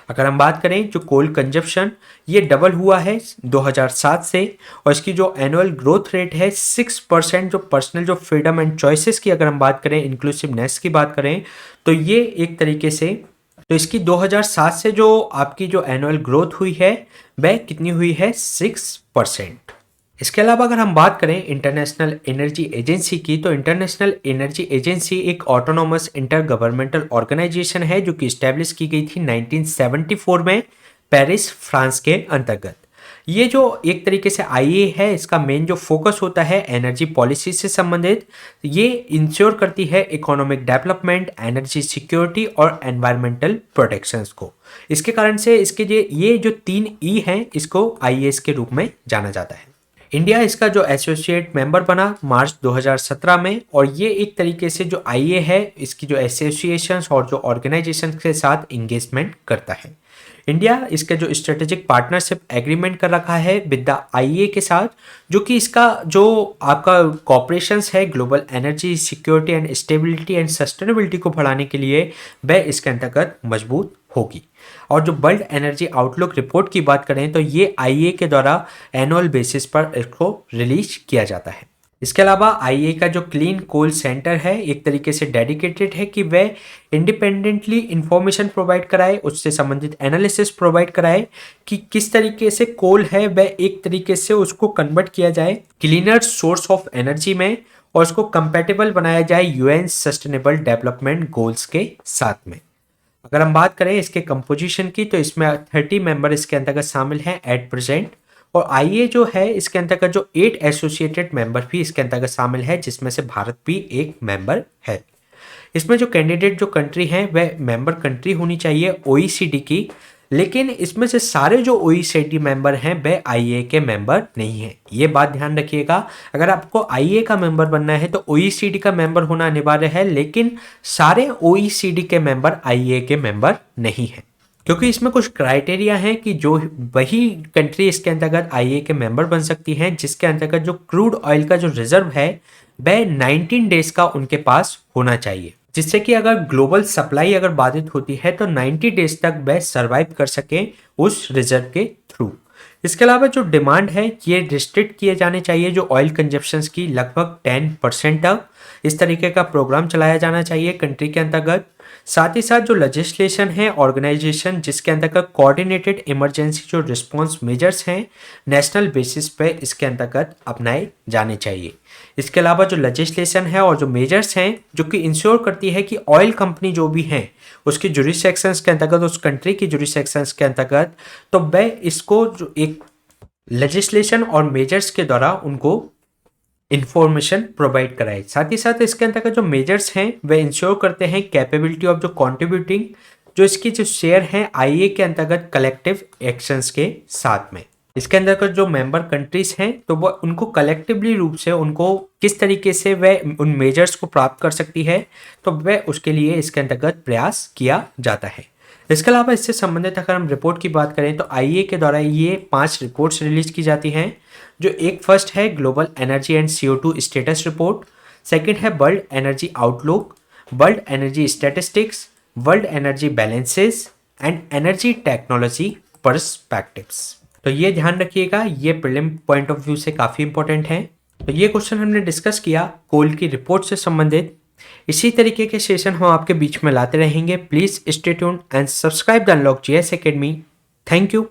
अगर हम बात करें जो कोल कंजप्शन, ये डबल हुआ है 2007 से, और इसकी जो एनुअल ग्रोथ रेट है 6%। जो पर्सनल जो फ्रीडम एंड चॉइसेस की अगर हम बात करें, इंक्लूसिवनेस की बात करें, तो ये एक तरीके से, तो इसकी 2007 से जो आपकी जो एनुअल ग्रोथ हुई है वह कितनी हुई है? 6%। इसके अलावा अगर हम बात करें इंटरनेशनल एनर्जी एजेंसी की, तो इंटरनेशनल एनर्जी एजेंसी एक ऑटोनोमस इंटर गवर्नमेंटल ऑर्गेनाइजेशन है जो कि इस्टेब्लिश की गई थी 1974 में पेरिस, फ्रांस के अंतर्गत। ये जो एक तरीके से आईईए है, इसका मेन जो फोकस होता है एनर्जी पॉलिसी से संबंधित। ये इंश्योर करती है इकोनॉमिक डेवलपमेंट, एनर्जी सिक्योरिटी और एनवायरमेंटल प्रोटेक्शंस को। इसके कारण से इसके ये जो 3 ई हैं, इसको आईईए के रूप में जाना जाता है। इंडिया इसका जो एसोसिएट मेंबर बना मार्च 2017 में, और ये एक तरीके से जो आईईए है इसकी जो एसोसिएशंस और जो ऑर्गेनाइजेशन के साथ इंगेजमेंट करता है। इंडिया इसका जो स्ट्रेटेजिक पार्टनरशिप एग्रीमेंट कर रखा है विद द आईईए के साथ, जो कि इसका जो आपका कॉपरेशंस है global energy security and stability and sustainability को बढ़ाने के लिए वह इसके अंतर्गत मजबूत होगी। और जो वर्ल्ड एनर्जी आउटलुक रिपोर्ट की बात करें, तो ये आईईए के द्वारा एनुअल बेसिस पर इसको रिलीज किया जाता है। इसके अलावा आईईए का जो क्लीन कोल सेंटर है एक तरीके से डेडिकेटेड है कि वह इंडिपेंडेंटली इंफॉर्मेशन प्रोवाइड कराए, उससे संबंधित एनालिसिस प्रोवाइड कराए कि किस तरीके से कोल है वह एक तरीके से उसको कन्वर्ट किया जाए क्लीनर सोर्स ऑफ एनर्जी में, और उसको कंपैटिबल बनाया जाए यूएन सस्टेनेबल डेवलपमेंट गोल्स के साथ में। अगर हम बात करें इसके कंपोजिशन की, तो इसमें 30 मेंबर इसके अंतर्गत शामिल हैं एट प्रेजेंट। और आईईए जो है इसके अंतर्गत जो 8 एसोसिएटेड मेंबर भी इसके अंतर्गत शामिल है, जिसमें से भारत भी एक मेंबर है। इसमें जो कैंडिडेट जो कंट्री है वह मेंबर कंट्री होनी चाहिए ओईसीडी की, लेकिन इसमें से सारे जो ओईसीडी मेंबर हैं वह आईईए के मेंबर नहीं है। ये बात ध्यान रखिएगा, अगर आपको आईईए का मेंबर बनना है तो ओईसीडी का मेंबर होना अनिवार्य है, लेकिन सारे ओईसीडी के मेंबर आईईए के मेंबर नहीं है, क्योंकि इसमें कुछ क्राइटेरिया हैं कि जो वही कंट्री इसके अंतर्गत आईईए के मेंबर बन सकती हैं जिसके अंतर्गत जो क्रूड ऑयल का जो रिजर्व है वह 19 डेज का उनके पास होना चाहिए, जिससे कि अगर ग्लोबल सप्लाई अगर बाधित होती है तो 90 डेज तक वह सर्वाइव कर सके उस रिजर्व के थ्रू। इसके अलावा जो डिमांड है ये रिस्ट्रिक्ट किए जाने चाहिए जो ऑयल कंजप्शंस की लगभग 10% तक। इस तरीके का प्रोग्राम चलाया जाना चाहिए कंट्री के अंतर्गत। साथ ही साथ जो लेजिस्लेशन है ऑर्गेनाइजेशन जिसके अंतर्गत कोऑर्डिनेटेड इमरजेंसी जो रिस्पॉन्स मेजर्स हैं नेशनल बेसिस पे इसके अंतर्गत अपनाए जाने चाहिए। इसके अलावा जो लेजिस्लेशन है और जो मेजर्स हैं जो कि इंश्योर करती है कि ऑयल कंपनी जो भी हैं उसकी जुरिसडिक्शंस के अंतर्गत, उस कंट्री की जुरिसडिक्शंस के अंतर्गत, तो वह इसको जो एक लेजिस्लेशन और मेजर्स के द्वारा उनको इंफॉर्मेशन प्रोवाइड कराए। साथ ही साथ इसके अंतर्गत जो मेजर्स हैं वे इंश्योर करते हैं कैपेबिलिटी ऑफ जो कॉन्ट्रीब्यूटिंग जो इसकी जो शेयर हैं आईईए के अंतर्गत कलेक्टिव एक्शंस के साथ में। इसके अंतर्गत जो मेंबर कंट्रीज हैं तो वह उनको कलेक्टिवली रूप से उनको किस तरीके से वह उन मेजर्स को प्राप्त कर सकती है तो वह उसके लिए इसके अंतर्गत प्रयास किया जाता है। इसके अलावा इससे संबंधित अगर हम रिपोर्ट की बात करें तो आईईए के द्वारा ये 5 रिपोर्ट्स रिलीज की जाती हैं, जो एक फर्स्ट है global energy and CO2 status report, second है world energy outlook, world energy statistics, world energy balances and energy technology perspectives. तो ये ध्यान रखिएगा, ये प्रीलिम पॉइंट ऑफ व्यू से काफ़ी इंपॉर्टेंट है। तो ये क्वेश्चन हमने डिस्कस किया कोल की रिपोर्ट से संबंधित। इसी तरीके के सेशन हम आपके बीच में लाते रहेंगे। Please stay tuned and subscribe the unlock GS academy. Thank you.